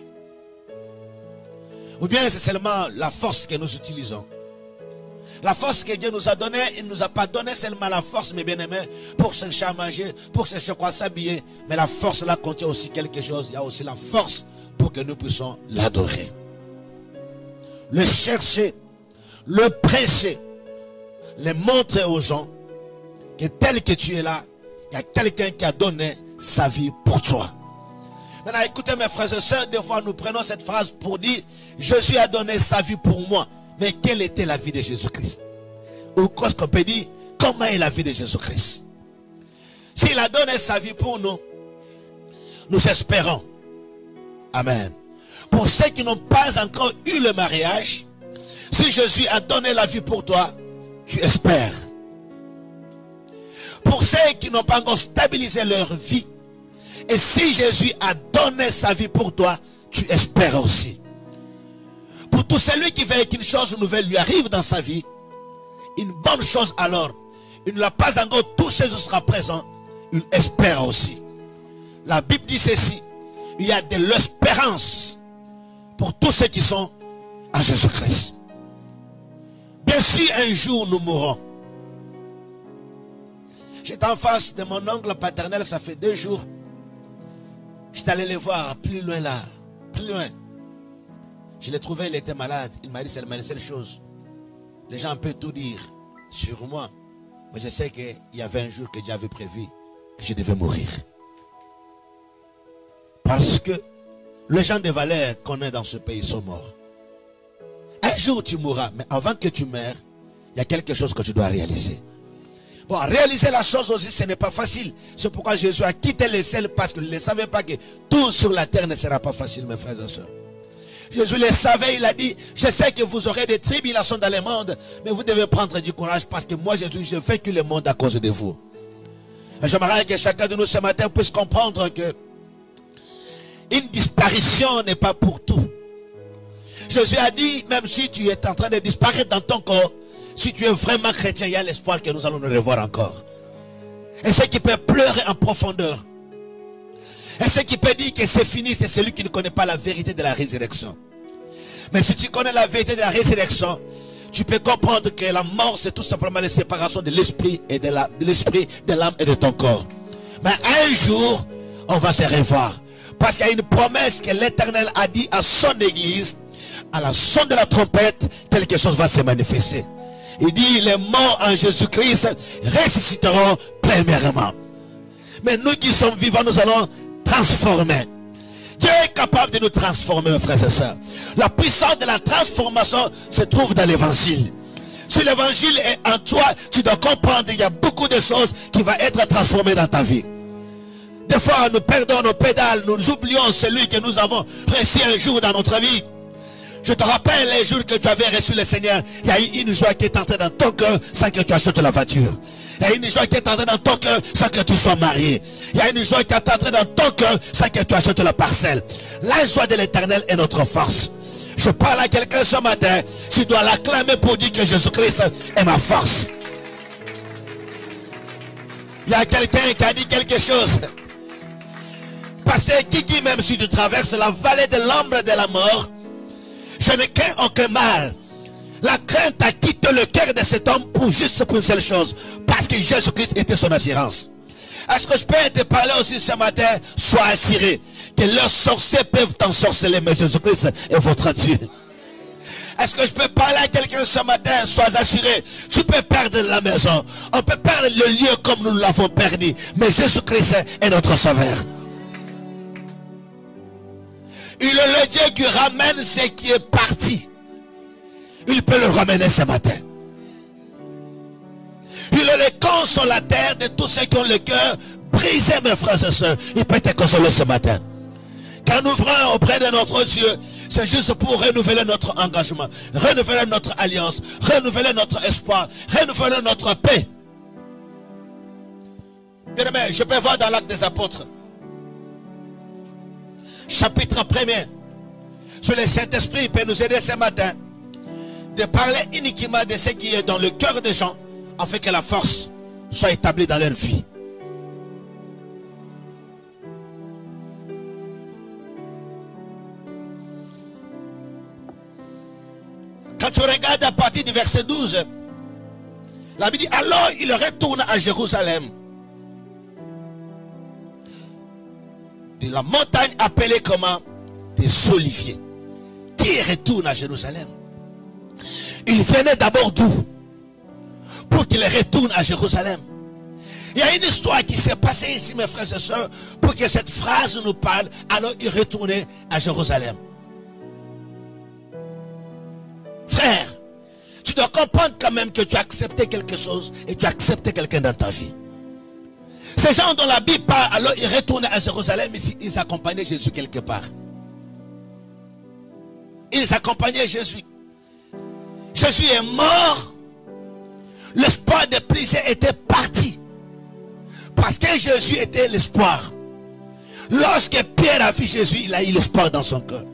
Ou bien c'est seulement la force que nous utilisons. La force que Dieu nous a donnée, il ne nous a pas donné seulement la force, mes bien-aimés, pour chercher à manger, pour chercher quoi s'habiller. Mais la force là contient aussi quelque chose. Il y a aussi la force pour que nous puissions l'adorer. Le chercher, le prêcher, le montrer aux gens que tel que tu es là, il y a quelqu'un qui a donné sa vie pour toi. Maintenant, écoutez mes frères et sœurs, des fois nous prenons cette phrase pour dire Jésus a donné sa vie pour moi. Mais quelle était la vie de Jésus-Christ? Ou qu'est-ce qu'on peut dire? Comment est la vie de Jésus-Christ? S'il a donné sa vie pour nous, nous espérons. Amen. Pour ceux qui n'ont pas encore eu le mariage, si Jésus a donné la vie pour toi, tu espères. Pour ceux qui n'ont pas encore stabilisé leur vie, et si Jésus a donné sa vie pour toi, tu espères aussi. Pour tout celui qui veut qu'une chose nouvelle lui arrive dans sa vie, une bonne chose alors, il ne l'a pas encore touché jusqu'à présent, il espère aussi. La Bible dit ceci, il y a de l'espérance pour tous ceux qui sont à Jésus-Christ. Bien sûr, un jour nous mourrons. J'étais en face de mon oncle paternel, ça fait 2 jours. J'étais allé le voir plus loin là, plus loin. Je l'ai trouvé, il était malade. Il m'a dit, c'est la seule chose. Les gens peuvent tout dire sur moi. Mais je sais qu'il y avait un jour que Dieu avait prévu que je devais mourir. Parce que les gens de valeur qu'on est dans ce pays sont morts. Un jour tu mourras, mais avant que tu meurs, il y a quelque chose que tu dois réaliser. Bon, réaliser la chose aussi, ce n'est pas facile. C'est pourquoi Jésus a quitté les cieux, parce qu'il ne savait pas que tout sur la terre ne sera pas facile, mes frères et sœurs. Jésus le savait, il a dit, je sais que vous aurez des tribulations dans le monde, mais vous devez prendre du courage parce que moi, Jésus, j'ai vaincu le monde à cause de vous. Et j'aimerais que chacun de nous ce matin puisse comprendre que une disparition n'est pas pour tout. Jésus a dit, même si tu es en train de disparaître dans ton corps, si tu es vraiment chrétien, il y a l'espoir que nous allons nous revoir encore. Et ce qui peut pleurer en profondeur, et ce qui peut dire que c'est fini, c'est celui qui ne connaît pas la vérité de la résurrection. Mais si tu connais la vérité de la résurrection, tu peux comprendre que la mort, c'est tout simplement la séparation de l'esprit et de l'âme et de ton corps. Mais un jour, on va se revoir. Parce qu'il y a une promesse que l'Éternel a dit à son église, à la son de la trompette, quelque chose va se manifester. Il dit, les morts en Jésus-Christ ressusciteront premièrement. Mais nous qui sommes vivants, nous allons transformer. Dieu est capable de nous transformer, mes frères et sœurs. La puissance de la transformation se trouve dans l'évangile. Si l'évangile est en toi, tu dois comprendre qu'il y a beaucoup de choses qui vont être transformées dans ta vie. Des fois, nous perdons nos pédales, nous oublions celui que nous avons reçu un jour dans notre vie. Je te rappelle les jours que tu avais reçu le Seigneur, il y a eu une joie qui est entrée dans ton cœur sans que tu achètes la voiture. Il y a une joie qui est entrée dans ton cœur sans que tu sois marié. Il y a une joie qui est entrée dans ton cœur sans que tu achètes la parcelle. La joie de l'Éternel est notre force. Je parle à quelqu'un ce matin, tu dois l'acclamer pour dire que Jésus-Christ est ma force. Il y a quelqu'un qui a dit quelque chose. Parce que qui même si tu traverses la vallée de l'ombre de la mort, je ne crains aucun mal. La crainte a quitté le cœur de cet homme pour une seule chose. Parce que Jésus-Christ était son assurance. Est-ce que je peux te parler aussi ce matin? Sois assuré que leurs sorciers peuvent t'ensorceler, mais Jésus-Christ est votre Dieu. Est-ce que je peux parler à quelqu'un ce matin? Sois assuré. Tu peux perdre la maison. On peut perdre le lieu comme nous l'avons perdu. Mais Jésus-Christ est notre sauveur. Il est le Dieu qui ramène ce qui est parti. Il peut le ramener ce matin. Il est le consolateur de tous ceux qui ont le cœur brisé, mes frères et sœurs. Il peut te consoler ce matin. Quand nous ouvrons auprès de notre Dieu, c'est juste pour renouveler notre engagement, renouveler notre alliance, renouveler notre espoir, renouveler notre paix. Bien aimé, je peux voir dans l'Acte des Apôtres, chapitre 1er, sur le Saint-Esprit peut nous aider ce matin de parler uniquement de ce qui est dans le cœur des gens, afin que la force soit établie dans leur vie. Quand tu regardes à partir du verset 12, la Bible dit, alors il retourne à Jérusalem, de la montagne appelée comment? Des Oliviers. Qui retourne à Jérusalem? Il venait d'abord d'où? Pour qu'il retourne à Jérusalem. Il y a une histoire qui s'est passée ici, mes frères et sœurs, pour que cette phrase nous parle. Alors il retournait à Jérusalem. Frère, tu dois comprendre quand même que tu as accepté quelque chose et tu as accepté quelqu'un dans ta vie. Ces gens dont la Bible parle, alors ils retournaient à Jérusalem, ils accompagnaient Jésus quelque part. Ils accompagnaient Jésus. Jésus est mort. L'espoir de plusieurs était parti. Parce que Jésus était l'espoir. Lorsque Pierre a vu Jésus, il a eu l'espoir dans son cœur.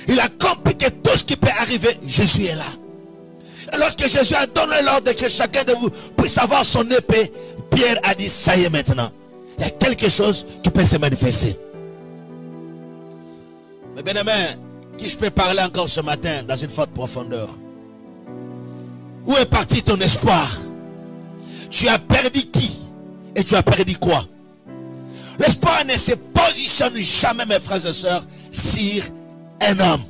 Il a compris que tout ce qui peut arriver, Jésus est là. Et lorsque Jésus a donné l'ordre que chacun de vous puisse avoir son épée, Pierre a dit, ça y est maintenant. Il y a quelque chose qui peut se manifester. Mais bien aimé, qui je peux parler encore ce matin dans une forte profondeur? Où est parti ton espoir? Tu as perdu qui? Et tu as perdu quoi? L'espoir ne se positionne jamais, mes frères et sœurs, sur un homme.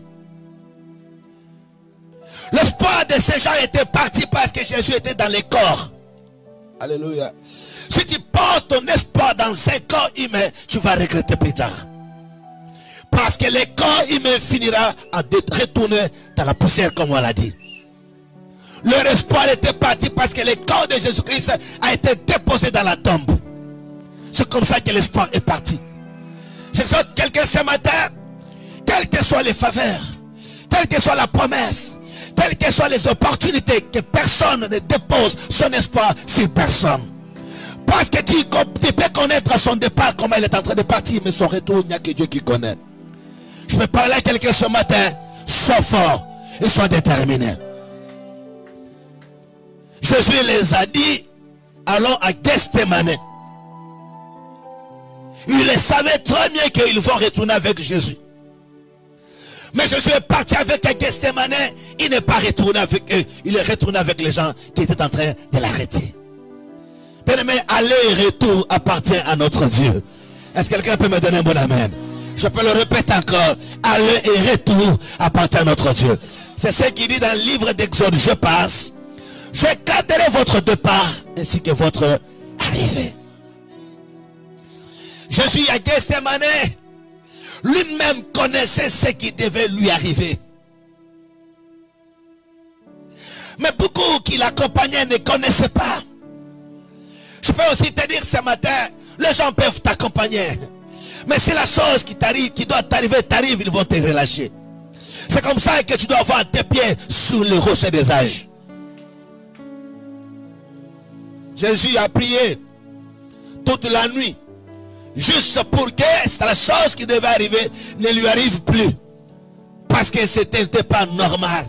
L'espoir de ces gens était parti parce que Jésus était dans les corps. Alléluia. Si tu portes ton espoir dans un corps humain, tu vas regretter plus tard. Parce que le corps humain finira à retourner dans la poussière, comme on l'a dit. Leur espoir était parti parce que le corps de Jésus-Christ a été déposé dans la tombe. C'est comme ça que l'espoir est parti. J'exhorte quelqu'un ce matin, quelles que soient les faveurs, quelle que soit la promesse, quelles que soient les opportunités, que personne ne dépose son espoir sur personne. Parce que tu peux connaître son départ, comment il est en train de partir, mais son retour, il n'y a que Dieu qui connaît. Je peux parler à quelqu'un ce matin, sois fort et sois déterminé. Jésus les a dit, allons à Gethsémane. Ils savaient très bien qu'ils vont retourner avec Jésus. Mais Jésus est parti avec Gethsémane, il n'est pas retourné avec eux, il est retourné avec les gens qui étaient en train de l'arrêter. Bien-aimé, aller et retour appartient à notre Dieu. Est-ce que quelqu'un peut me donner un bon amen? Je peux le répéter encore. Aller et retour appartient à notre Dieu. C'est ce qu'il dit dans le livre d'Exode. Je passe. Je garderai votre départ ainsi que votre arrivée. Jésus à Gethsémane, lui-même connaissait ce qui devait lui arriver. Mais beaucoup qui l'accompagnaient ne connaissaient pas. Je peux aussi te dire ce matin, les gens peuvent t'accompagner. Mais si la chose qui t'arrive, qui doit t'arriver, t'arrive, ils vont te relâcher. C'est comme ça que tu dois avoir tes pieds sous le rocher des âges. Jésus a prié toute la nuit, juste pour que la chose qui devait arriver ne lui arrive plus. Parce que ce n'était pas normal.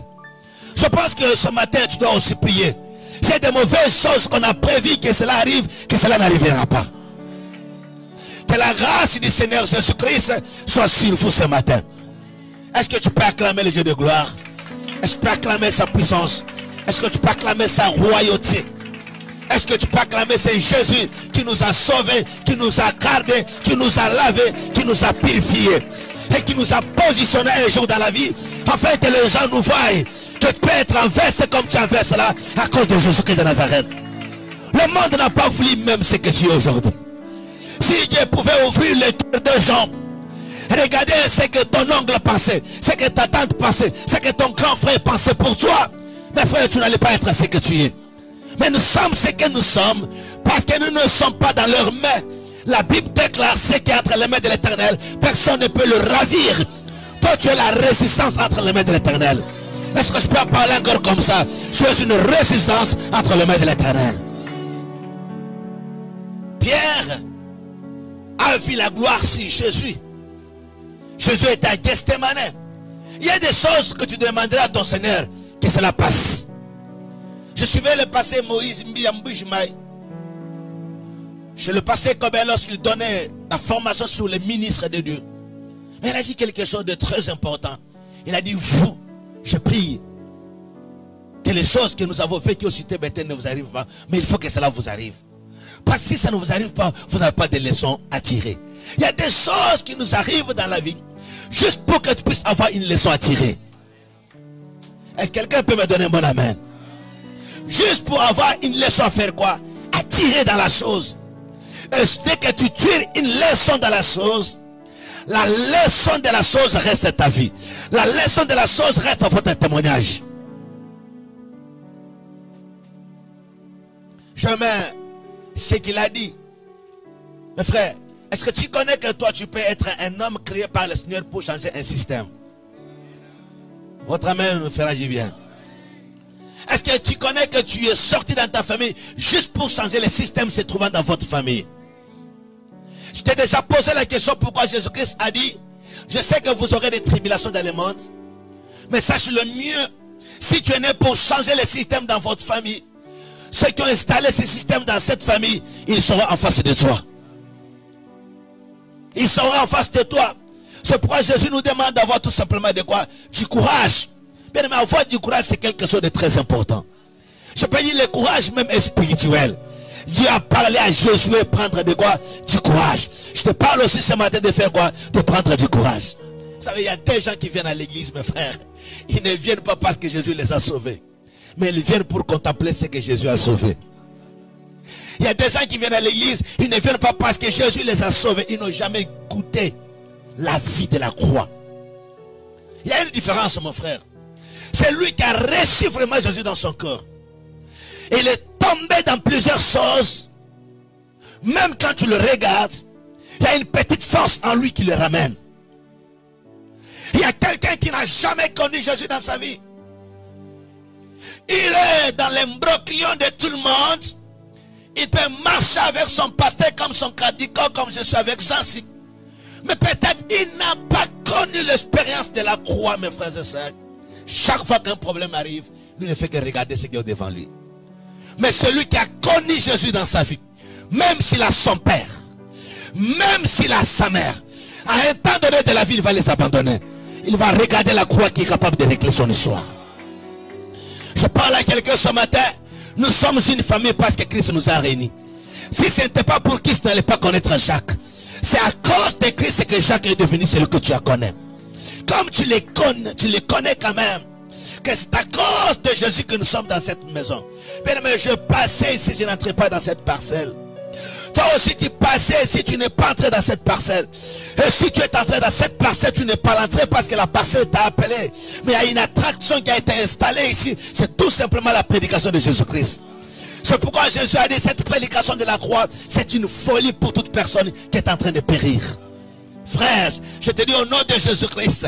Je pense que ce matin, tu dois aussi prier. C'est de mauvaises choses qu'on a prévu que cela arrive, que cela n'arrivera pas. Que la grâce du Seigneur Jésus-Christ soit sur vous ce matin. Est-ce que tu peux acclamer le Dieu de gloire? Est-ce que tu peux acclamer sa puissance? Est-ce que tu peux acclamer sa royauté? Est-ce que tu peux acclamer c'est Jésus qui nous a sauvés, qui nous a gardés, qui nous a lavés, qui nous a purifiés et qui nous a positionnés un jour dans la vie afin que les gens nous voient que tu peux être inversé comme tu inverses là à cause de Jésus-Christ de Nazareth. Le monde n'a pas voulu même ce que tu es aujourd'hui. Si Dieu pouvait ouvrir les cœurs des gens, regardez ce que ton oncle pensait, ce que ta tante pensait, ce que ton grand frère pensait pour toi, mes frères, tu n'allais pas être ce que tu es. Mais nous sommes ce que nous sommes parce que nous ne sommes pas dans leurs mains. La Bible déclare ce qui est entre les mains de l'Éternel. Personne ne peut le ravir. Toi, tu es la résistance entre les mains de l'Éternel. Est-ce que je peux en parler encore comme ça? Tu es une résistance entre les mains de l'Éternel. Pierre a vu la gloire sur Jésus. Jésus était à Gethsémane. Il y a des choses que tu demanderas à ton Seigneur que cela passe. Je suivais le passé Moïse Mbiyamboujimaï. Je le passais comme lorsqu'il donnait la formation sur les ministres de Dieu. Mais il a dit quelque chose de très important. Il a dit, vous, je prie que les choses que nous avons vécues au cité Bethel ne vous arrivent pas. Mais il faut que cela vous arrive. Parce que si ça ne vous arrive pas, vous n'avez pas de leçons à tirer. Il y a des choses qui nous arrivent dans la vie, juste pour que tu puisses avoir une leçon à tirer. Est-ce que quelqu'un peut me donner un bon amen? Juste pour avoir une leçon à faire quoi? À tirer dans la chose. Et dès que tu tires une leçon dans la chose, la leçon de la chose reste ta vie. La leçon de la chose reste votre témoignage. Je mets ce qu'il a dit. Mes frères, est-ce que tu connais que toi tu peux être un homme créé par le Seigneur pour changer un système? Votre amen nous fera du bien. Est-ce que tu connais que tu es sorti dans ta famille juste pour changer le système se trouvant dans votre famille? Je t'ai déjà posé la question pourquoi Jésus-Christ a dit, je sais que vous aurez des tribulations dans le monde, mais sache le mieux, si tu es né pour changer le système dans votre famille, ceux qui ont installé ce système dans cette famille, ils seront en face de toi. Ils seront en face de toi. C'est pourquoi Jésus nous demande d'avoir tout simplement de quoi? Du courage. Bien aimé, avoir du courage, c'est quelque chose de très important. Je peux dire le courage même est spirituel. Dieu a parlé à Josué prendre de quoi? Du courage. Je te parle aussi ce matin de faire quoi? De prendre du courage. Vous savez, il y a des gens qui viennent à l'église, mes frères. Ils ne viennent pas parce que Jésus les a sauvés, mais ils viennent pour contempler ce que Jésus a sauvé. Il y a des gens qui viennent à l'église, ils ne viennent pas parce que Jésus les a sauvés. Ils n'ont jamais goûté la vie de la croix. Il y a une différence, mon frère. C'est lui qui a reçu vraiment Jésus dans son cœur. Il est tombé dans plusieurs choses. Même quand tu le regardes, il y a une petite force en lui qui le ramène. Il y a quelqu'un qui n'a jamais connu Jésus dans sa vie. Il est dans l'imbroglio de tout le monde. Il peut marcher avec son pasteur comme son catholique, comme je suis avec Jean-Cyc. Mais peut-être il n'a pas connu l'expérience de la croix, mes frères et sœurs. Chaque fois qu'un problème arrive, lui ne fait que regarder ce qui est devant lui. Mais celui qui a connu Jésus dans sa vie, même s'il a son père, même s'il a sa mère, à un temps donné de la vie, il va les abandonner. Il va regarder la croix qui est capable de régler son histoire. Je parle à quelqu'un ce matin. Nous sommes une famille parce que Christ nous a réunis. Si ce n'était pas pour Christ, tu n'allais pas connaître Jacques. C'est à cause de Christ que Jacques est devenu celui que tu connais. Comme tu les connais quand même. Que c'est à cause de Jésus que nous sommes dans cette maison. Mais je passais ici, je n'entrais pas dans cette parcelle. Toi aussi tu passais ici, tu n'es pas entré dans cette parcelle. Et si tu es entré dans cette parcelle, tu n'es pas entré parce que la parcelle t'a appelé. Mais il y a une attraction qui a été installée ici. C'est tout simplement la prédication de Jésus-Christ. C'est pourquoi Jésus a dit cette prédication de la croix, c'est une folie pour toute personne qui est en train de périr. Frère, je te dis au nom de Jésus-Christ,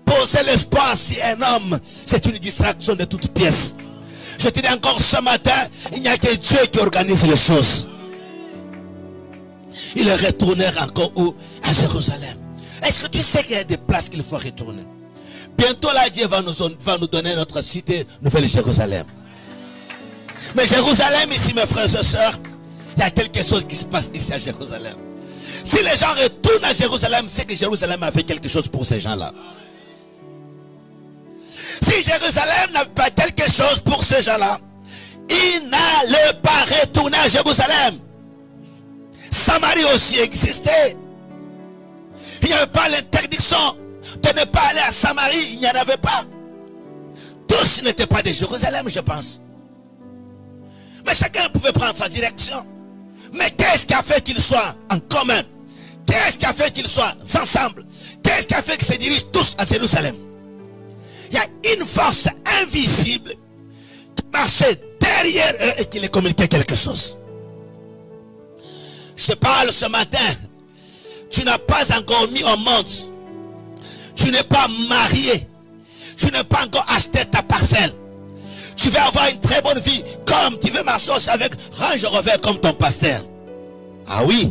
poser l'espoir si un homme, c'est une distraction de toute pièce. Je te dis encore ce matin, il n'y a que Dieu qui organise les choses. Il est retourné encore où? À Jérusalem. Est-ce que tu sais qu'il y a des places qu'il faut retourner? Bientôt là, Dieu va nous donner notre cité Nouvelle Jérusalem. Mais Jérusalem ici, mes frères et sœurs, il y a quelque chose qui se passe ici à Jérusalem. Si les gens retournent à Jérusalem, c'est que Jérusalem a fait quelque chose pour ces gens-là. Si Jérusalem n'a pas quelque chose pour ces gens-là, ils n'allaient pas retourner à Jérusalem. Samarie aussi existait. Il n'y avait pas l'interdiction de ne pas aller à Samarie. Il n'y en avait pas. Tous n'étaient pas de Jérusalem, je pense. Mais chacun pouvait prendre sa direction. Mais qu'est-ce qui a fait qu'ils soient en commun? Qu'est-ce qui a fait qu'ils soient ensemble? Qu'est-ce qui a fait qu'ils se dirigent tous à Jérusalem? Il y a une force invisible qui marchait derrière eux et qui les communiquait quelque chose. Je te parle ce matin. Tu n'as pas encore mis au monde. Tu n'es pas marié. Tu n'as pas encore acheté ta parcelle. Tu vas avoir une très bonne vie. Comme tu veux marcher aussi avec Range Rover comme ton pasteur. Ah oui.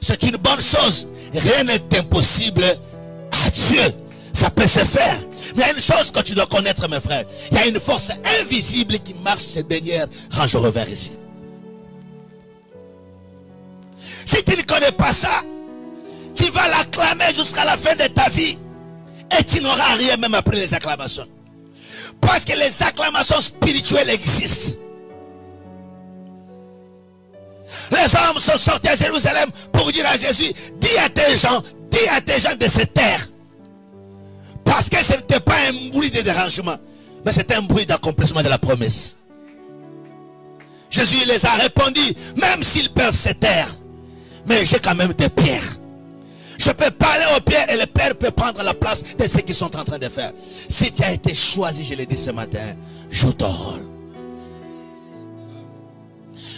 C'est une bonne chose. Rien n'est impossible à Dieu. Ça peut se faire. Mais il y a une chose que tu dois connaître, mes frères. Il y a une force invisible qui marche ces dernières rangeaux vers ici. Si tu ne connais pas ça, tu vas l'acclamer jusqu'à la fin de ta vie. Et tu n'auras rien même après les acclamations. Parce que les acclamations spirituelles existent. Les hommes sont sortis à Jérusalem pour dire à Jésus, dis à tes gens de se taire. Parce que ce n'était pas un bruit de dérangement, mais c'était un bruit d'accomplissement de la promesse. Jésus les a répondu, même s'ils peuvent se taire, mais j'ai quand même des pierres. Je peux parler aux pierres et les pierres peuvent prendre la place de ce qu'ils sont en train de faire. Si tu as été choisi, je l'ai dit ce matin, joue ton rôle.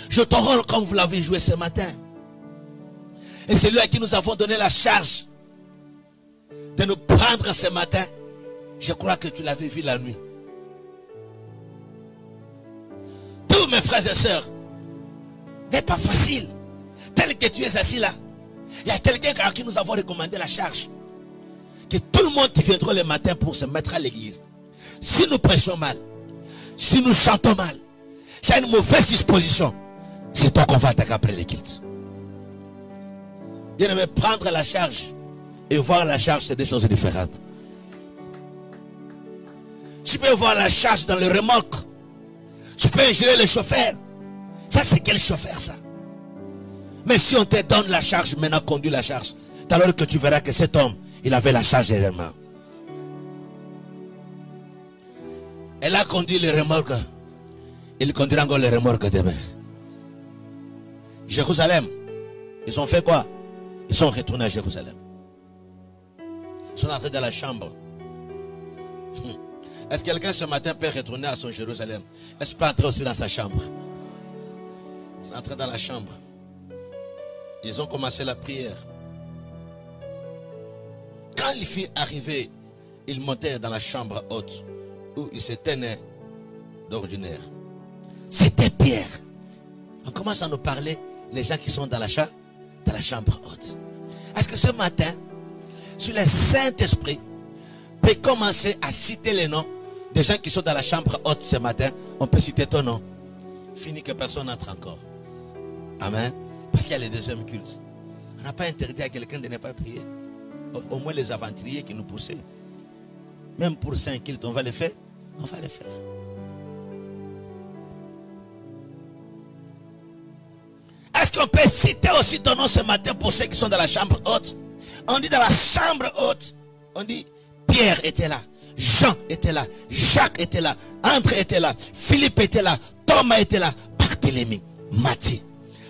Joue ton rôle comme vous l'avez joué ce matin. Et c'est lui à qui nous avons donné la charge de nous prendre ce matin. Je crois que tu l'avais vu la nuit. Tous mes frères et sœurs, n'est pas facile. Tel que tu es assis là, il y a quelqu'un à qui nous avons recommandé la charge. Que tout le monde qui viendra le matin pour se mettre à l'église, si nous prêchons mal, si nous chantons mal, si y a une mauvaise disposition, c'est toi qu'on va attaquer après les cultes. Bien aimé, prendre la charge et voir la charge, c'est des choses différentes. Tu peux voir la charge dans le remorque. Tu peux gérer le chauffeur. Ça, c'est quel chauffeur, ça? Mais si on te donne la charge, maintenant conduis la charge, alors que tu verras que cet homme, il avait la charge également. Elle a conduit le remorque. Il conduira encore le remorque demain. Jérusalem, ils ont fait quoi? Ils sont retournés à Jérusalem. Ils sont entrés dans la chambre. Est-ce que quelqu'un ce matin peut retourner à son Jérusalem? Est-ce qu'il peut entrer aussi dans sa chambre? Ils sont entrés dans la chambre. Ils ont commencé la prière. Quand il fut arrivé, ils montèrent dans la chambre haute où ils se tenaient d'ordinaire. C'était Pierre. On commence à nous parler les gens qui sont dans la chambre haute. Est-ce que ce matin, sur le Saint-Esprit, peut commencer à citer les noms des gens qui sont dans la chambre haute ce matin? On peut citer ton nom. Fini que personne n'entre encore. Amen. Parce qu'il y a les deuxièmes cultes. On n'a pas interdit à quelqu'un de ne pas prier. Au moins les aventuriers qui nous poussaient. Même pour 5 cultes, on va les faire. On va les faire. Est-ce qu'on peut citer aussi ton nom ce matin pour ceux qui sont dans la chambre haute? On dit dans la chambre haute, on dit Pierre était là, Jean était là, Jacques était là, André était là, Philippe était là, Thomas était là, Barthélemy, Matthieu.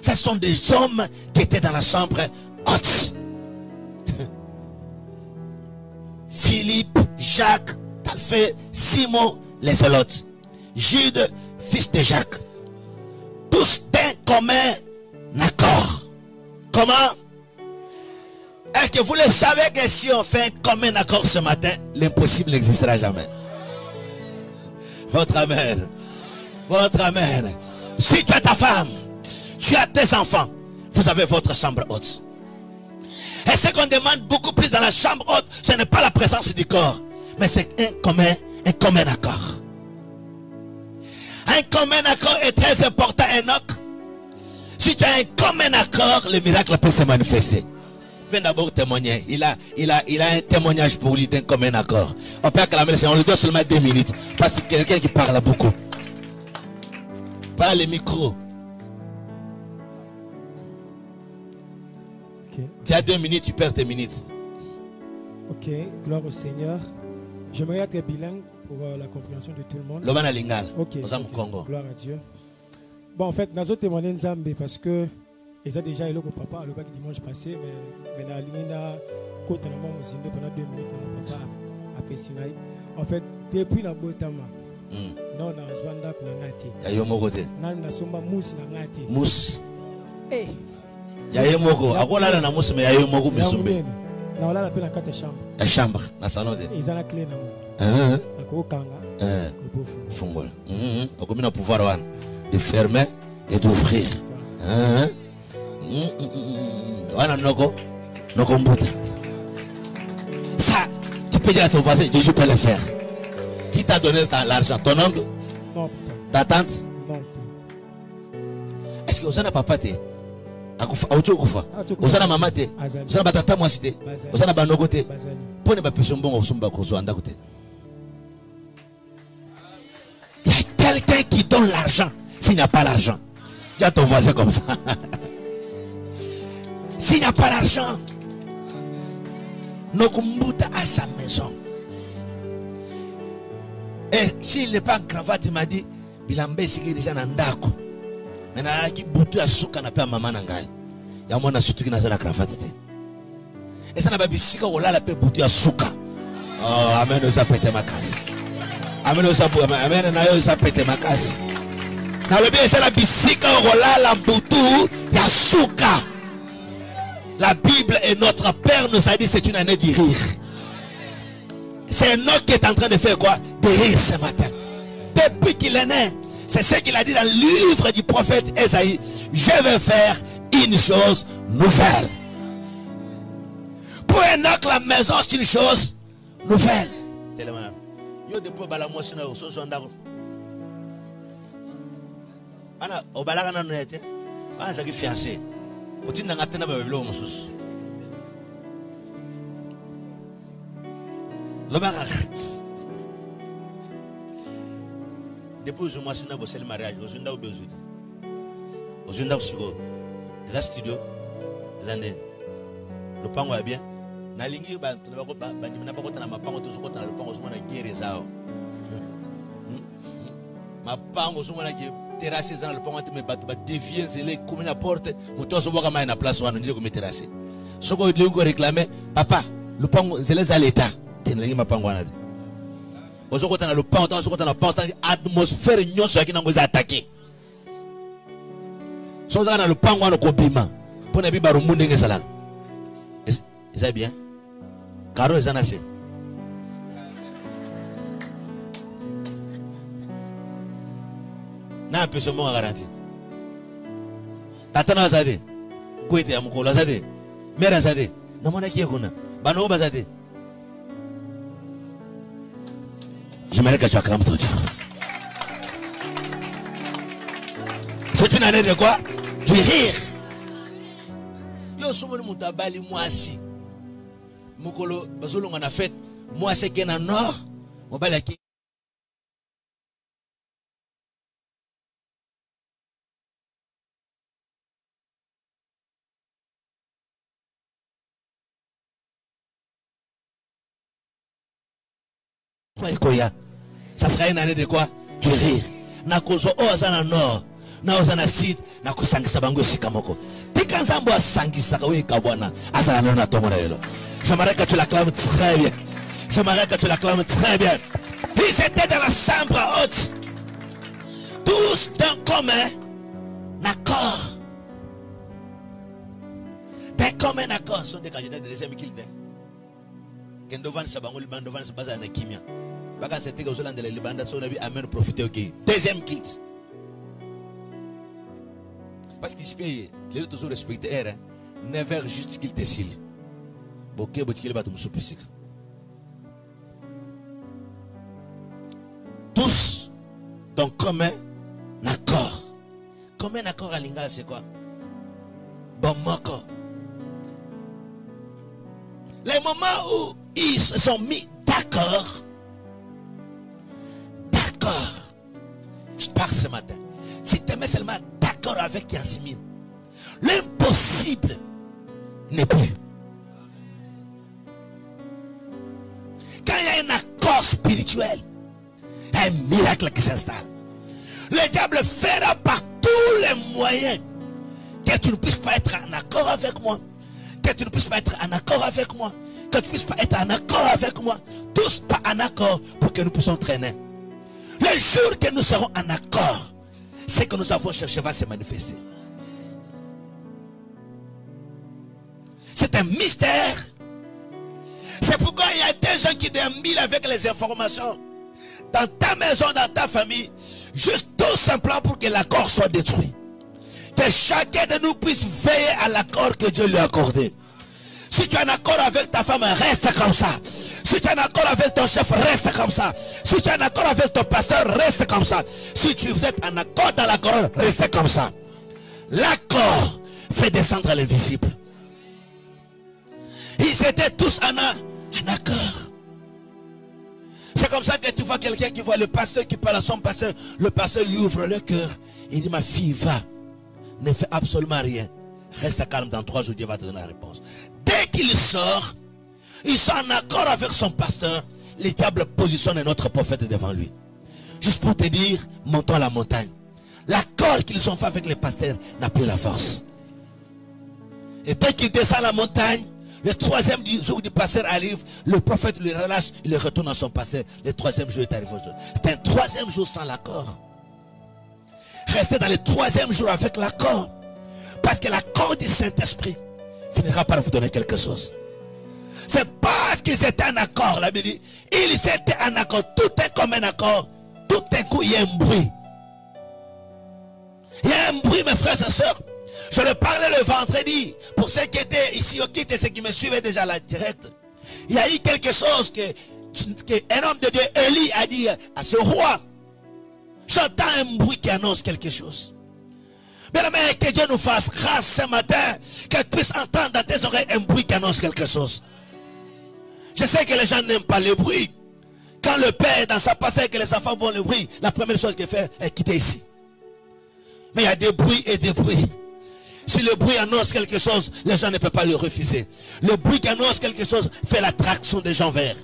Ce sont des hommes qui étaient dans la chambre haute. Philippe, Jacques, Alphée, Simon, les Zélotes, Jude, fils de Jacques. Tous d'un commun accord. Comment? Est-ce que vous le savez que si on fait un commun accord ce matin, l'impossible n'existera jamais? Votre amen. Votre amen. Si tu as ta femme, tu as tes enfants, vous avez votre chambre haute. Et ce qu'on demande beaucoup plus dans la chambre haute, ce n'est pas la présence du corps, mais c'est un commun accord. Un commun accord est très important, Enoch. Si tu as un commun accord, le miracle peut se manifester. Viens d'abord témoigner. Il a un témoignage pour lui d'un commun accord. On peut acclamer le Seigneur, on lui donne seulement 2 minutes. Parce que quelqu'un qui parle beaucoup. Pas le micro. Okay. Tu as 2 minutes, tu perds tes minutes. Ok, gloire au Seigneur. J'aimerais être bilingue pour la compréhension de tout le monde. Lobana Lingal. Ok. Congo. Gloire à Dieu. Bon, en fait, nous avons témoigné Nzambe parce que ils ont déjà élu au papa le bac dimanche passé, mais la ligne a côté na maman Mozimbe pendant 2 minutes na papa à Pessinaï. En fait, depuis la Botama, non na Zwanda kuna ngati. Ya yo moko te. Na somba mousse na ngati. Mousse. Eh. Ya yo moko. Akola na mousse mais ya yo moko misumbe. Na wala la pe na kati chambre. La chambre na salon de. Ils ont la clé na mo. Ko kanga. Ko Fungol. Okomi na pouvoir wan de fermer et d'ouvrir. Ça, tu peux peux dire à ton voisin, Jésus peut le faire. Qui t'a donné l'argent? Ton oncle? Non, Ta tante? non. Est-ce que vous avez papa? Vous avez maman? Vous avez tata? Moi, c'était. Vous avez banogo? Prenez ma personne bon au sumba kozo anda côté. Il y a quelqu'un qui donne l'argent s'il n'y a pas l'argent. Dis à ton voisin comme ça. S'il n'y a pas l'argent, Nokumbuta à sa maison. Et s'il n'est pas en cravate, il m'a dit, Bilambe c'est déjà dans Ndako. Maintenant, il boutu à souka na pe maman nangai. Il y a mon surtout qui n'a pas la cravate. Et ça n'a pas bisika ou là la pe boutu à souka. Oh, amen, nous a pété ma casse. Amen, nous a pété ma casse. Dans le bien, c'est la bisika ou là la boutu à souka. La Bible est notre Père nous a dit c'est une année du rire. C'est un autre qui est en train de faire quoi? De rire ce matin. Depuis qu'il est né, c'est ce qu'il a dit dans le livre du prophète Esaïe. Je vais faire une chose nouvelle. Pour un autre, la maison c'est une chose nouvelle. Depuis que je suis le mariage, je suis le studio, le pango est bien. Ma pango terrasse dans le pont me bat dévier les comme la porte moto so boka na place wana ndiko me terrasse soko lingo réclamer papa le pont c'est à l'état teneli ma pango wana ozoko tana le pont ozoko tana pont atmosphère nyonso yakina ngoza attaquer so za na le pont wana ko bima pona bi baro munde ngesala c'est bien caro ezana c'est na peso mo garanti tata na zade kwete ya mukolo zade mera zade na mona kiye kuna bano ba zade j'aimerais que tu acclames ton Dieu. C'est une année de quoi? Du rire. Yo soumoni mutabali mwasi mukolo bazolo ngana fête mwasi kena nord mobali ki ça sera une année de quoi? Du rire. Na kozo ozana nord, na ozana sud, na kusangisa bango shikamoko. Tika nzambo asangisa kawe kabwana, azana na tomo lelo. J'aimerais que tu l'acclames très bien. J'aimerais que tu l'acclames très bien. Ils étaient dans la chambre haute. Tous d'un commun accord. D'un commun accord sont des candidats de deuxième culte. Kendovan sabango libandovan sabaza na kimia. Baka c'était que Zolande les libanda son avis amen profiter OK. Deuxième culte. Parce qu'il se paye, les autres toujours respecter R. Never juste qu'il te s'il. Boké botikele batum soupisique. Tous donc commun accord. Commun accord à Lingala c'est quoi? Bon moko. Les moments où ils se sont mis d'accord. D'accord. Je parle ce matin. Si tu es seulement d'accord avec Yasmine, l'impossible n'est plus. Quand il y a un accord spirituel, il y a un miracle qui s'installe. Le diable fera par tous les moyens que tu ne puisses pas être en accord avec moi. Que tu ne puisses pas être en accord avec moi. Que tu ne puisses pas être en accord avec moi. Tous pas en accord pour que nous puissions traîner. Le jour que nous serons en accord, ce que nous avons cherché va se manifester. C'est un mystère. C'est pourquoi il y a des gens qui déambulent avec les informations dans ta maison, dans ta famille, juste tout simplement pour que l'accord soit détruit. Que chacun de nous puisse veiller à l'accord que Dieu lui a accordé. Si tu es en accord avec ta femme, reste comme ça. Si tu es en accord avec ton chef, reste comme ça. Si tu es en accord avec ton pasteur, reste comme ça. Si tu êtes en accord dans l'accord, reste comme ça. L'accord fait descendre l'invisible. Ils étaient tous en accord. C'est comme ça que tu vois quelqu'un qui voit le pasteur qui parle à son pasteur. Le pasteur lui ouvre le cœur. Il dit, ma fille, va. Ne fais absolument rien. Reste calme, dans 3 jours, Dieu va te donner la réponse. Dès qu'il sort, il est en accord avec son pasteur. Le diable positionne un autre prophète devant lui. Juste pour te dire, montons à la montagne. L'accord qu'ils ont fait avec les pasteurs n'a plus la force. Et dès qu'il descend la montagne, le 3e jour du pasteur arrive, le prophète le relâche, il retourne à son pasteur. Le 3e jour est arrivé au jour. C'est un 3e jour sans l'accord. Restez dans le 3e jour avec l'accord. Parce que l'accord du Saint-Esprit finira par vous donner quelque chose. C'est parce qu'ils étaient en accord. La Bible dit, ils étaient en accord. Tout est comme un accord. Tout d'un coup, il y a un bruit. Il y a un bruit, mes frères et sœurs. Je le parlais le vendredi. Pour ceux qui étaient ici au titre et ceux qui me suivaient déjà là direct. Il y a eu quelque chose qu'un homme de Dieu, Élie, a dit à ce roi. J'entends un bruit qui annonce quelque chose. Bien aimé, que Dieu nous fasse grâce ce matin, qu'elle puisse entendre dans tes oreilles un bruit qui annonce quelque chose. Je sais que les gens n'aiment pas le bruit. Quand le père dans sa passée et que les enfants vont le bruit, la première chose qu'il fait est quitter ici. Mais il y a des bruits et des bruits. Si le bruit annonce quelque chose, les gens ne peuvent pas le refuser. Le bruit qui annonce quelque chose fait l'attraction des gens vers.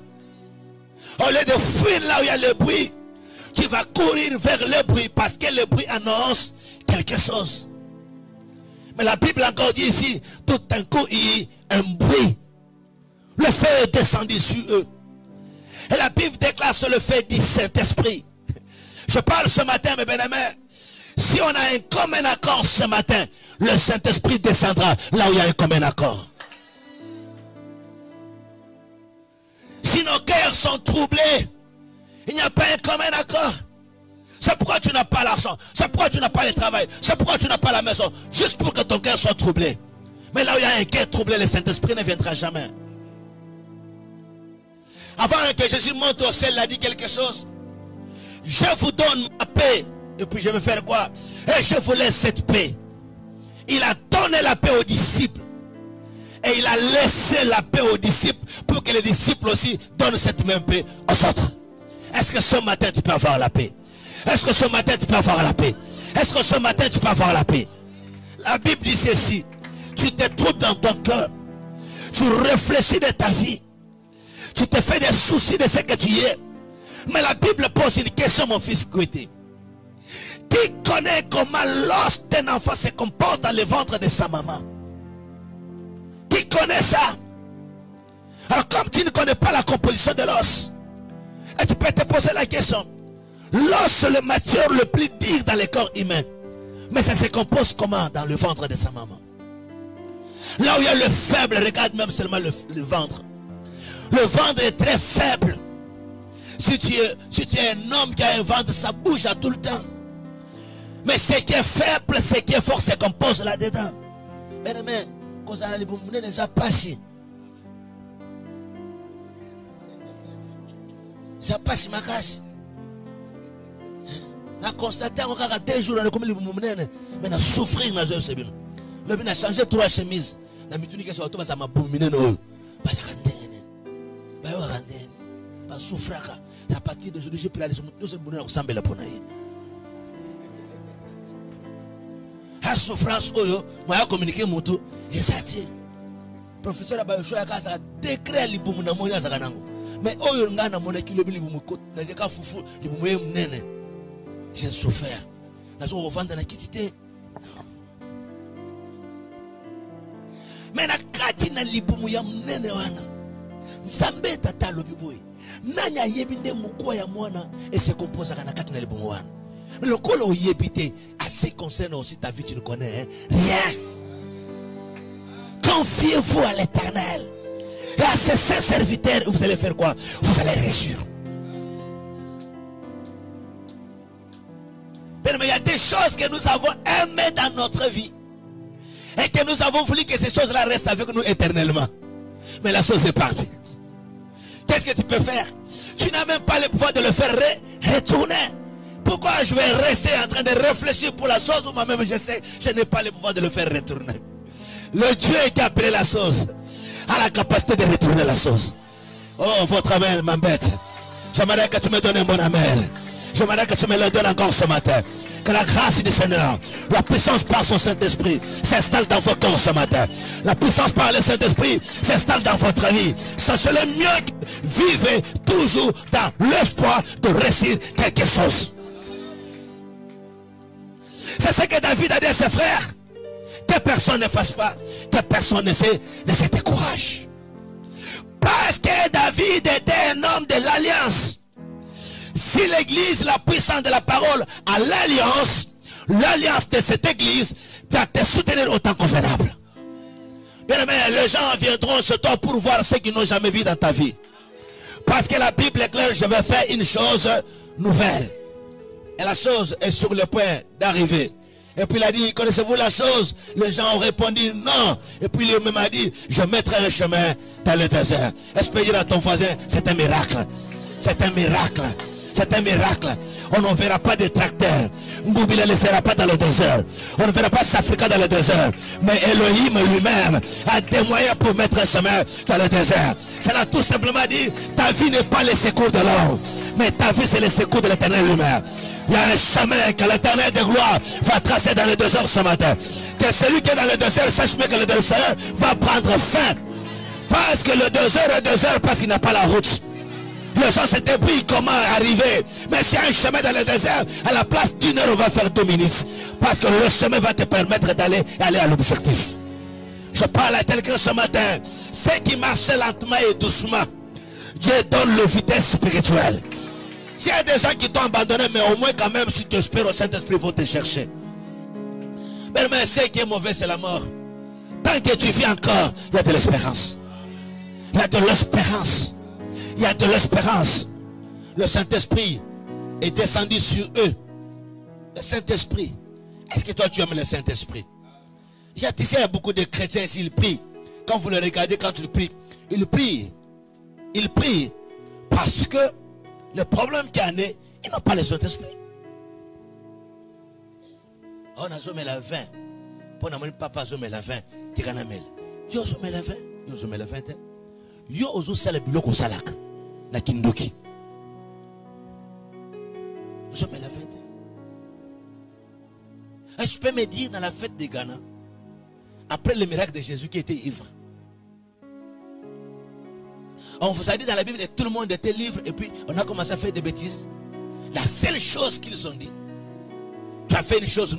Au lieu de fuir là où il y a le bruit, tu vas courir vers le bruit parce que le bruit annonce quelque chose. Mais la Bible encore dit ici, tout d'un coup il y a un bruit. Le feu est descendu sur eux. Et la Bible déclare sur le feu du Saint-Esprit. Je parle ce matin, mes bien-aimés. Si on a un commun accord ce matin, le Saint-Esprit descendra là où il y a un commun accord. Si nos cœurs sont troublés, il n'y a pas un commun accord. C'est pourquoi tu n'as pas l'argent. C'est pourquoi tu n'as pas le travail. C'est pourquoi tu n'as pas la maison. Juste pour que ton cœur soit troublé. Mais là où il y a un cœur troublé, le Saint-Esprit ne viendra jamais. Avant que Jésus monte au ciel, il a dit quelque chose. Je vous donne ma paix. Et puis je vais faire quoi? Et je vous laisse cette paix. Il a donné la paix aux disciples. Et il a laissé la paix aux disciples pour que les disciples aussi donnent cette même paix aux autres. Est-ce que ce matin tu peux avoir la paix? Est-ce que ce matin tu peux avoir la paix? Est-ce que ce matin tu peux avoir la paix? La Bible dit ceci. Tu te trouves dans ton cœur. Tu réfléchis de ta vie. Tu te fais des soucis de ce que tu es. Mais la Bible pose une question, mon fils Gouité. Qui connaît comment l'os d'un enfant se comporte dans le ventre de sa maman? Qui connaît ça? Alors comme tu ne connais pas la composition de l'os, et tu peux te poser la question. L'os le mature le plus dur dans le corps humain. Mais ça se compose comment dans le ventre de sa maman? Là où il y a le faible, regarde même seulement le ventre. Le ventre est très faible. Si tu es un homme qui a un ventre, ça bouge à tout le temps. Mais ce qui est faible, ce qui est fort, se compose là-dedans. Mais quand on a les boum, on n'est pas si. Ça passe ma casse. On a constaté qu'on a 2 jours, on a commis les boum, mais on a souffert dans le sebin. Le bin a changé 3 chemises. La mituni qui soit autour, ça m'a boum, pas pas souffrir. À partir de aujourd'hui, j'ai pris la décision. Nous sommes bonheur ensemble la ponaille. La souffrance, moi, j'ai communiqué mon tour. Et ça tient. Professeur Abayocho a décret les boum na monia zaganango. Mais oyo ngana mona kilo bili boum ko na jeka fufu les boum mnene. J'ai souffert. Na so revendre na kitité. Mais na kati na libumu ya mnene wana. Nzambe tata lobi boy. Nanya yebinde mukwa ya mwana et se compose à kati na libumu wana. Mais le colo yebité à ce concerne aussi ta vie tu ne connais hein? Rien. Confiez-vous à l'Éternel. Et à ces saints serviteurs, vous allez faire quoi? Vous allez réussir. Mais il y a des choses que nous avons aimées dans notre vie. Et que nous avons voulu que ces choses-là restent avec nous éternellement. Mais la chose est partie. qu'est-ce que tu peux faire? Tu n'as même pas le pouvoir de le faire retourner. Pourquoi je vais rester en train de réfléchir pour la chose où moi-même je sais, je n'ai pas le pouvoir de le faire retourner. Le Dieu qui a appelé la chose a la capacité de retourner la chose. Oh, votre amen m'embête. J'aimerais que tu me donnes un bon amen. J'aimerais que tu me le donnes encore ce matin. Que la grâce du Seigneur, la puissance par son Saint-Esprit s'installe dans vos corps ce matin. La puissance par le Saint-Esprit s'installe dans votre vie. Sachez-le mieux, vivez toujours dans l'espoir de réussir quelque chose. C'est ce que David a dit à ses frères. Que personne ne fasse pas, que personne ne se décourage. Parce que David était un homme de l'alliance. Si l'église, la puissance de la parole à l'alliance de cette église va te soutenir autant convenable. Bien aimé, les gens viendront chez toi pour voir ce qu'ils n'ont jamais vu dans ta vie. Parce que la Bible est claire, je vais faire une chose nouvelle. Et la chose est sur le point d'arriver. Et puis il a dit, connaissez-vous la chose? Les gens ont répondu non. Et puis lui-même a dit, je mettrai un chemin dans le désert. Est-ce que dire à ton voisin, c'est un miracle. C'est un miracle. C'est un miracle. On ne verra pas de tracteurs. Mboubi ne laissera pas dans le désert. On ne verra pas Safrika dans le désert. Mais Elohim lui-même a des moyens pour mettre un chemin dans le désert. Cela tout simplement dit, ta vie n'est pas le secours de l'homme. Mais ta vie c'est le secours de l'Éternel lui-même. Il y a un chemin que l'Éternel de gloire va tracer dans le désert ce matin. Que celui qui est dans le désert sache bien que le désert va prendre fin. Parce que le désert est désert parce qu'il n'a pas la route. Les gens se débrouillent comment arriver. Mais s'il y a un chemin dans le désert, à la place d'une heure, on va faire 2 minutes. Parce que le chemin va te permettre d'aller à l'objectif. Je parle à quelqu'un ce matin. Ceux qui marchent lentement et doucement, Dieu donne le vitesse spirituelle. S'il y a des gens qui t'ont abandonné, mais au moins quand même, si tu espères au Saint-Esprit, il faut te chercher. Mais ce qui est mauvais, c'est la mort. Tant que tu vis encore, il y a de l'espérance. Il y a de l'espérance. Il y a de l'espérance. Le Saint-Esprit est descendu sur eux. Le Saint-Esprit. Est-ce que toi tu aimes le Saint-Esprit? Il y a beaucoup de chrétiens ici, ils prient. Quand vous le regardez, quand ils prient, ils prient. Ils prient parce que le problème qu'il y en a, ils n'ont pas le Saint-Esprit. On a zoomé la 20. Pour n'amener papa zoomé la 20. Tiranamel. Yo zoomé la 20. Yo zoomé la 20. Yo ozo sale biloko salak. Na kindoki. Zoomé la 20. Est-ce que je peux me dire dans la fête de Ghana, après le miracle de Jésus qui était ivre, on vous a dit dans la Bible que tout le monde était libre et puis on a commencé à faire des bêtises. La seule chose qu'ils ont dit, tu as fait une chose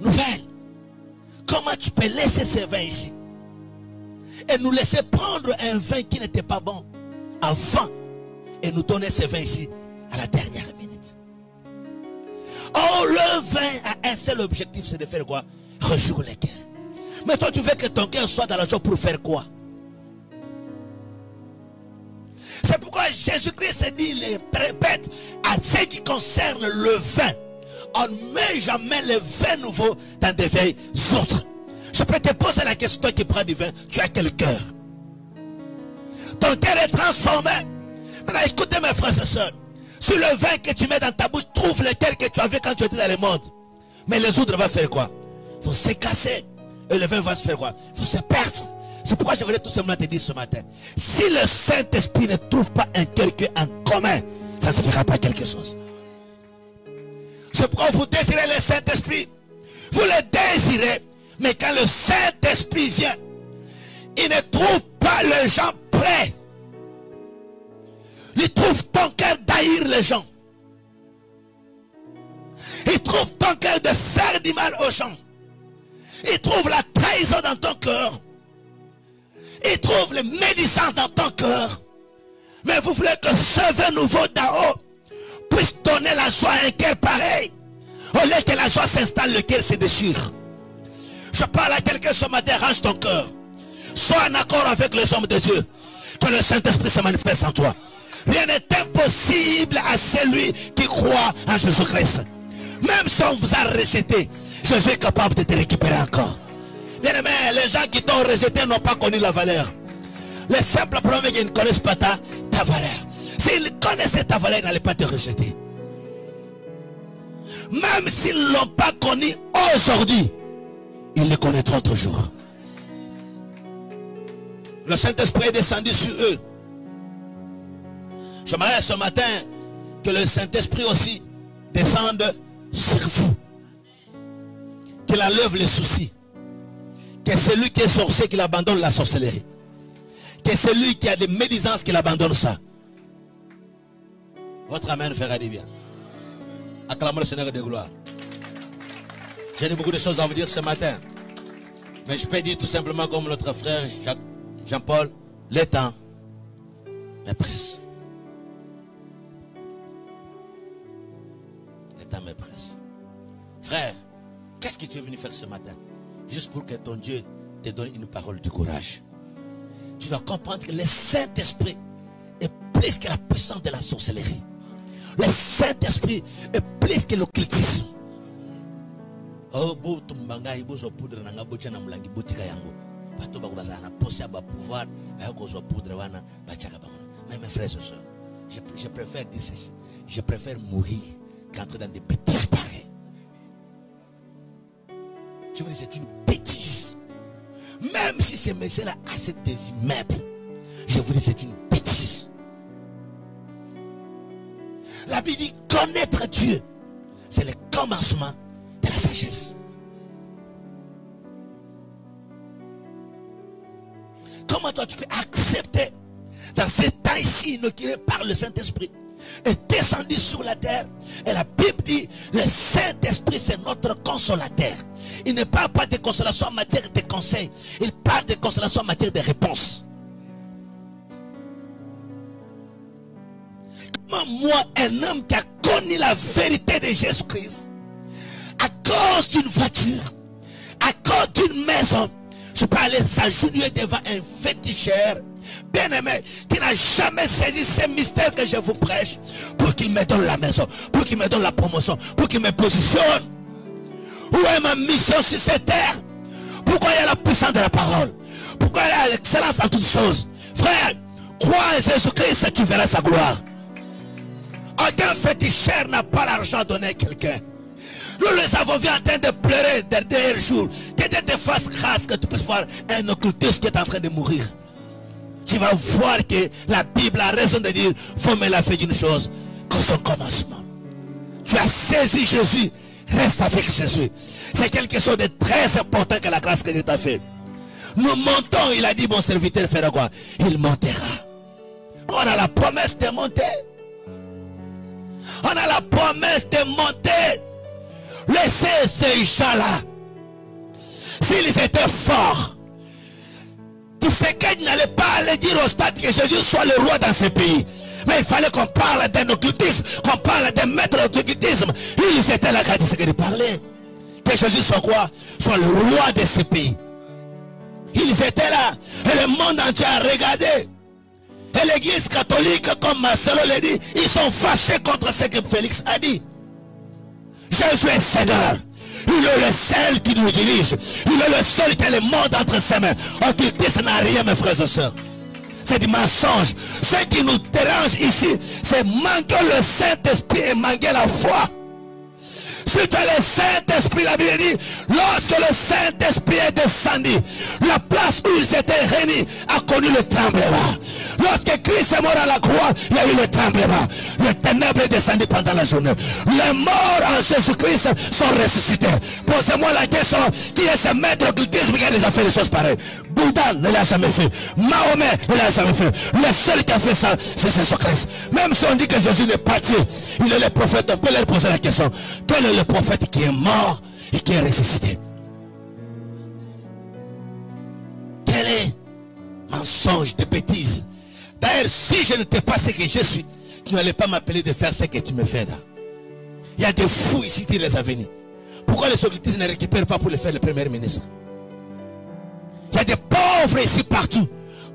nouvelle. Comment tu peux laisser ce vin ici et nous laisser prendre un vin qui n'était pas bon avant et nous donner ce vin ici à la dernière minute? Oh, le vin a un seul objectif, c'est de faire quoi? Rejouer les cœurs. Mais toi tu veux que ton cœur soit dans la joie pour faire quoi? C'est pourquoi Jésus-Christ s'est dit, il répète, à ce qui concerne le vin, on ne met jamais le vin nouveau dans des vieilles autres. Je peux te poser la question, toi qui prends du vin, tu as quel cœur? Ton cœur est transformé. Maintenant écoutez mes frères et sœurs, sur le vin que tu mets dans ta bouche, trouve lequel que tu avais quand tu étais dans le monde. Mais les autres vont faire quoi? Ils vont se casser. Et le vin va se faire quoi? Il faut se perdre. C'est pourquoi je voulais tout simplement te dire ce matin, si le Saint-Esprit ne trouve pas un quelqu'un en commun, ça ne se fera pas quelque chose. C'est pourquoi vous désirez le Saint-Esprit. Vous le désirez, mais quand le Saint-Esprit vient, il ne trouve pas les gens prêts. Il trouve ton cœur d'haïr les gens. Il trouve ton cœur de faire du mal aux gens. Il trouve la trahison dans ton cœur. Il trouve les médisance dans ton cœur. Mais vous voulez que ce vin nouveau d'en haut puisse donner la joie à un cœur pareil. Au lieu que la joie s'installe, le cœur se déchire. Je parle à quelqu'un ce matin, range ton cœur. Sois en accord avec les hommes de Dieu. Que le Saint-Esprit se manifeste en toi. Rien n'est impossible à celui qui croit en Jésus-Christ. Même si on vous a rejeté, Jésus est capable de te récupérer encore. Bien aimé, les gens qui t'ont rejeté n'ont pas connu la valeur. Les simples problèmes qu'ils ne connaissent pas ta ta valeur. S'ils connaissaient ta valeur, ils n'allaient pas te rejeter. Même s'ils ne l'ont pas connu aujourd'hui, ils le connaîtront toujours. Le Saint-Esprit est descendu sur eux. J'aimerais ce matin que le Saint-Esprit aussi descende sur vous. Qu'il enlève les soucis. Que celui qui est sorcier, qu'il abandonne la sorcellerie. Que celui qui a des médisances, qu'il abandonne ça. Votre amen fera du bien. Acclamons le Seigneur de gloire. J'ai beaucoup de choses à vous dire ce matin. Mais je peux dire tout simplement comme notre frère Jean-Paul, le temps me presse. Le temps me presse. Frère, qu'est-ce que tu es venu faire ce matin? Juste pour que ton Dieu te donne une parole de courage. Tu dois comprendre que le Saint-Esprit est plus que la puissance de la sorcellerie. Le Saint-Esprit est plus que l'occultisme. Oh, bo tumbanga ibozo poudre na ngabocha na mlangi botika yango. Bato ba bazana posa ba pouvoir ba kozwa poudre wana ba chaka bango. Mais mes frères et sœurs, je préfère dire ceci. Je préfère mourir qu'entrer dans des bêtises pareilles. Je vous dis, c'est une bêtise. Même si ces messieurs-là achètent des immeubles, je vous dis, c'est une bêtise. La Bible dit connaître Dieu, c'est le commencement de la sagesse. Comment toi tu peux accepter dans ces temps ici inaugurés par le Saint-Esprit et descendu sur la terre? Et la Bible dit le Saint-Esprit c'est notre consolateur. Il ne parle pas de consolation en matière de conseils, il parle de consolation en matière de réponse. Comment moi, un homme qui a connu la vérité de Jésus-Christ, à cause d'une voiture, à cause d'une maison, je peux aller s'agenouiller devant un féticheur bien aimé qui n'a jamais saisi ces mystères que je vous prêche, pour qu'il me donne la maison, pour qu'il me donne la promotion, pour qu'il me positionne? Où est ma mission sur cette terre? Pourquoi il y a la puissance de la parole? Pourquoi il y a l'excellence en toutes choses? Frère, crois en Jésus-Christ et tu verras sa gloire. Aucun féticheur n'a pas l'argent à donner à quelqu'un. Nous les avons vus en train de pleurer des derniers jours. Que Dieu te fasse grâce que tu puisses voir un occultiste qui est en train de mourir. Tu vas voir que la Bible a raison de dire, faut me la faire d'une chose, qu'au son commencement. Tu as saisi Jésus, reste avec Jésus. C'est quelque chose de très important que la grâce que Dieu t'a fait. Nous montons, il a dit, mon serviteur fera quoi? Il montera. On a la promesse de monter. On a la promesse de monter. Laissez ces gens-là. S'ils étaient forts, tu sais qu'ils n'allaient pas aller dire au stade que Jésus soit le roi dans ce pays. Mais il fallait qu'on parle d'un occultisme, qu'on parle d'un maître d'occultisme. Ils étaient là quand ils parlaient. Que Jésus soit quoi? Soit le roi de ce pays. Ils étaient là. Et le monde entier a regardé. Et l'église catholique, comme Marcelo l'a dit, ils sont fâchés contre ce que Félix a dit. Jésus est Seigneur. Il est le seul qui nous dirige. Il est le seul qui a le monde entre ses mains. Occultisme n'a rien, mes frères et sœurs. C'est du mensonge. Ce qui nous dérange ici, c'est manquer le Saint-Esprit et manquer la foi. Si tu as le Saint-Esprit, la Bible dit, lorsque le Saint-Esprit est descendu, la place où ils étaient réunis a connu le tremblement. Lorsque Christ est mort à la croix, il y a eu le tremblement. Le ténèbre est descendu pendant la journée. Les morts en Jésus-Christ sont ressuscités. Posez-moi la question, qui est ce maître occultisme qui a déjà fait des choses pareilles? Bouddha ne l'a jamais fait. Mahomet ne l'a jamais fait. Le seul qui a fait ça, c'est Jésus-Christ. Même si on dit que Jésus n'est pas Dieu, il est le prophète, on peut leur poser la question. Quel est le prophète qui est mort et qui est ressuscité? Quel est mensonge de bêtises? D'ailleurs, si je n'étais pas ce que je suis, tu n'allais pas m'appeler de faire ce que tu me fais là. Il y a des fous ici qui les ont venus. Pourquoi les occultistes ne récupèrent pas pour le faire le premier ministre? Il y a des pauvres ici partout.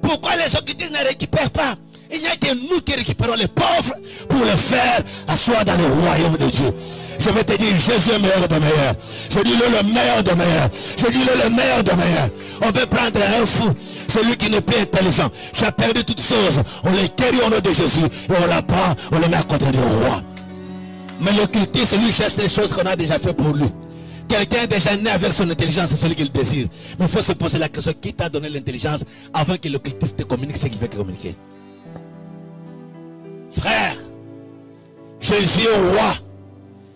Pourquoi les occultistes ne récupèrent pas? Il n'y a que nous qui récupérons les pauvres pour les faire asseoir dans le royaume de Dieu. Je vais te dire, Jésus est meilleur de meilleur. Je dis le meilleur de meilleur. Je dis le meilleur de meilleur. On peut prendre un fou. Celui qui n'est plus intelligent. Tu as perdu toutes choses. On les guérit au nom de Jésus. Et on la prend, on le met à côté du roi. Mais l'occultiste, lui, cherche les choses qu'on a déjà fait pour lui. Quelqu'un déjà né avec son intelligence, c'est celui qu'il désire. Mais il faut se poser la question, qui t'a donné l'intelligence avant que l'occultiste te communique ce qu'il veut te communiquer? Frère, Jésus est roi.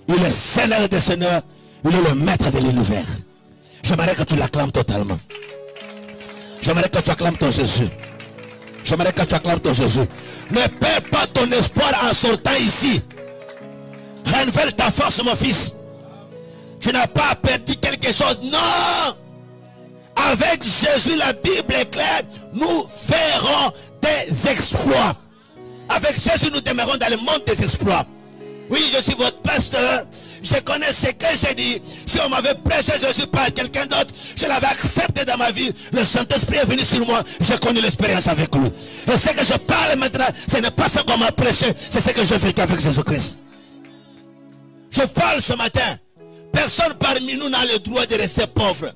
Il est Seigneur des Seigneurs. Il est le maître de l'univers. J'aimerais que tu l'acclames totalement. J'aimerais que tu acclames ton Jésus. J'aimerais que tu acclames ton Jésus. Ne perds pas ton espoir en sortant ici. Renouvelle ta force, mon fils. Tu n'as pas perdu quelque chose. Non. Avec Jésus, la Bible est claire. Nous ferons des exploits. Avec Jésus, nous demeurons dans le monde des exploits. Oui, je suis votre pasteur. Je connais ce que j'ai dit. Si on m'avait prêché Jésus par quelqu'un d'autre, je l'avais accepté dans ma vie. Le Saint-Esprit est venu sur moi. J'ai connu l'expérience avec lui. Et ce que je parle maintenant, ce n'est pas ce qu'on m'a prêché. C'est ce que je fais avec Jésus-Christ. Je parle ce matin. Personne parmi nous n'a le droit de rester pauvre.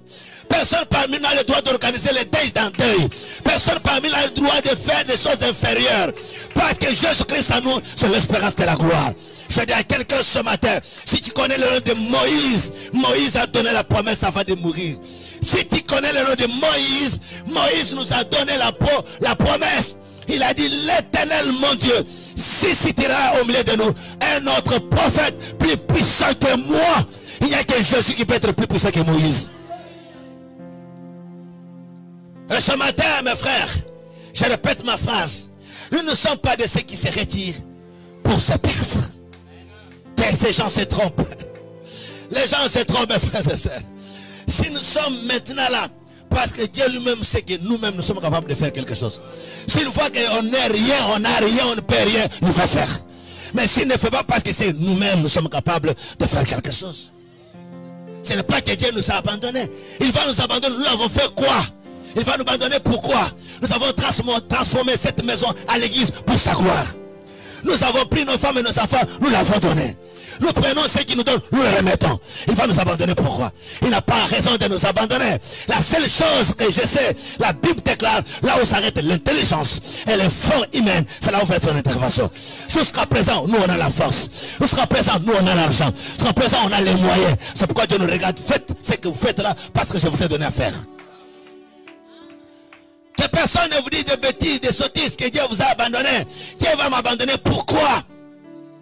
Personne parmi nous n'a le droit d'organiser les deuils dans deuil. Personne parmi nous n'a le droit de faire des choses inférieures. Parce que Jésus-Christ en nous, c'est l'espérance de la gloire. Je dis à quelqu'un ce matin, si tu connais le nom de Moïse, Moïse a donné la promesse avant de mourir. Si tu connais le nom de Moïse, Moïse nous a donné la promesse. Il a dit, l'Éternel, mon Dieu, suscitera au milieu de nous un autre prophète plus puissant que moi. Il n'y a que Jésus qui peut être plus puissant que Moïse. Et ce matin, mes frères, je répète ma phrase. Nous ne sommes pas de ceux qui se retirent pour se perdre. Que ces gens se trompent. Les gens se trompent, mes frères et sœurs. Si nous sommes maintenant là, parce que Dieu lui-même sait que nous-mêmes nous sommes capables de faire quelque chose. S'il voit qu'on n'est rien, on n'a rien, on ne peut rien, il va faire. Mais s'il ne fait pas parce que c'est nous-mêmes nous sommes capables de faire quelque chose. Ce n'est pas que Dieu nous a abandonnés. Il va nous abandonner. Nous avons fait quoi? Il va nous abandonner pourquoi? Nous avons transformé cette maison à l'église pour sa gloire. Nous avons pris nos femmes et nos enfants, nous l'avons donné. Nous prenons ce qu'il nous donne, nous le remettons. Il va nous abandonner pourquoi? Il n'a pas raison de nous abandonner. La seule chose que je sais, la Bible déclare, là où s'arrête l'intelligence et l'effort humain, c'est là où on fait son intervention. Jusqu'à présent, nous on a la force. Jusqu'à présent, nous on a l'argent. Jusqu'à présent, on a les moyens. C'est pourquoi Dieu nous regarde. Faites ce que vous faites là, parce que je vous ai donné à faire. Que personne ne vous dit de bêtises, de sottises, que Dieu vous a abandonné. Dieu va m'abandonner. Pourquoi?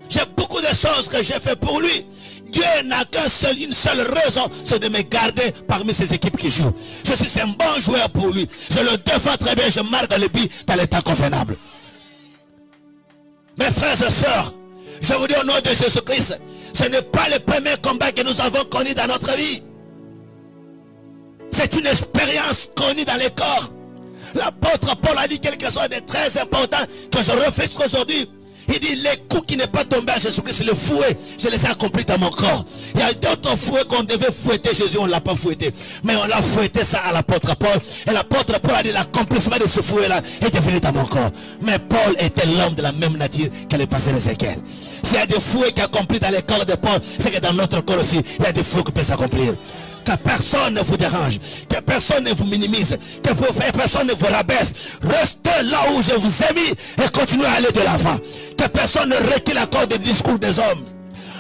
J'ai beaucoup de choses que j'ai fait pour lui. Dieu n'a qu'une seule raison, c'est de me garder parmi ces équipes qui jouent. Je suis un bon joueur pour lui. Je le défends très bien, je marque le but dans l'état convenable. Mes frères et sœurs, je vous dis au nom de Jésus-Christ, ce n'est pas le premier combat que nous avons connu dans notre vie. C'est une expérience connue dans les corps. L'apôtre Paul a dit quelque chose de très important que je réfléchis aujourd'hui. Il dit, les coups qui n'est pas tombé à Jésus-Christ, le fouet, je les ai accomplis dans mon corps. Il y a d'autres fouets qu'on devait fouetter Jésus, on ne l'a pas fouetté. Mais on l'a fouetté ça à l'apôtre Paul. Et l'apôtre Paul a dit, l'accomplissement de ce fouet-là est devenu dans mon corps. Mais Paul était l'homme de la même nature que le passé d'Ézéchiel. S'il y a des fouets qui accomplissent dans les corps de Paul, c'est que dans notre corps aussi, il y a des fouets qui peuvent s'accomplir. Que personne ne vous dérange, que personne ne vous minimise, que personne ne vous rabaisse. Restez là où je vous ai mis et continuez à aller de l'avant. Que personne ne recule à cause des discours des hommes.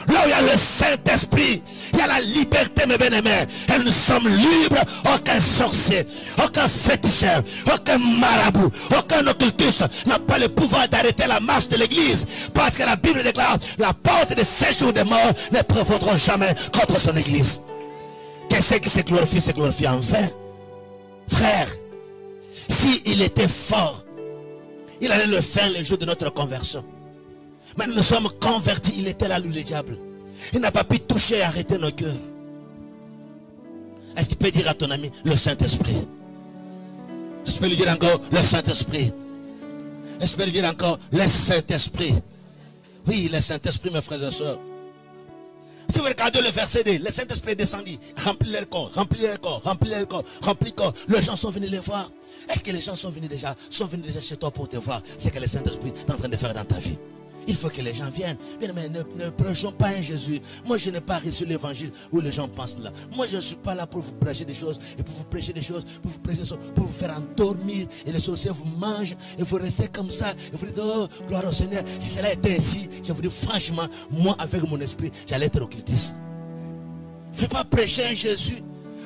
Là où il y a le Saint-Esprit, il y a la liberté, mes bien-aimés. Et nous sommes libres. Aucun sorcier, aucun féticheur, aucun marabout, aucun occultiste n'a pas le pouvoir d'arrêter la marche de l'église. Parce que la Bible déclare, la porte des séjours des morts ne prévaudront jamais contre son église. Qu'est-ce qui se glorifie en vain? Frère, s'il était fort, il allait le faire le jour de notre conversion. Mais nous sommes convertis, il était là, lui, le diable. Il n'a pas pu toucher et arrêter nos cœurs. Est-ce que tu peux dire à ton ami, le Saint-Esprit? Est-ce que tu peux lui dire encore, le Saint-Esprit? Est-ce que tu peux lui dire encore, le Saint-Esprit? Oui, le Saint-Esprit, mes frères et sœurs. Si vous regardez le verset 2, le Saint-Esprit est descendu, remplit leur corps, remplit leur corps, remplit leur corps, remplit le corps. Les gens sont venus les voir. Est-ce que les gens sont venus déjà chez toi pour te voir ce que le Saint-Esprit est en train de faire dans ta vie? Il faut que les gens viennent. Bien, mais ne prêchons pas un Jésus. Moi, je n'ai pas reçu l'évangile où les gens pensent là. Moi, je ne suis pas là pour vous prêcher des choses et pour vous prêcher des choses, pour vous prêcher des choses, pour vous faire endormir. Et les sorciers vous mangent et vous restez comme ça. Et vous dites, oh, gloire au Seigneur. Si cela était ainsi, je vous dis franchement, moi, avec mon esprit, j'allais être occultiste. Je ne vais pas prêcher un Jésus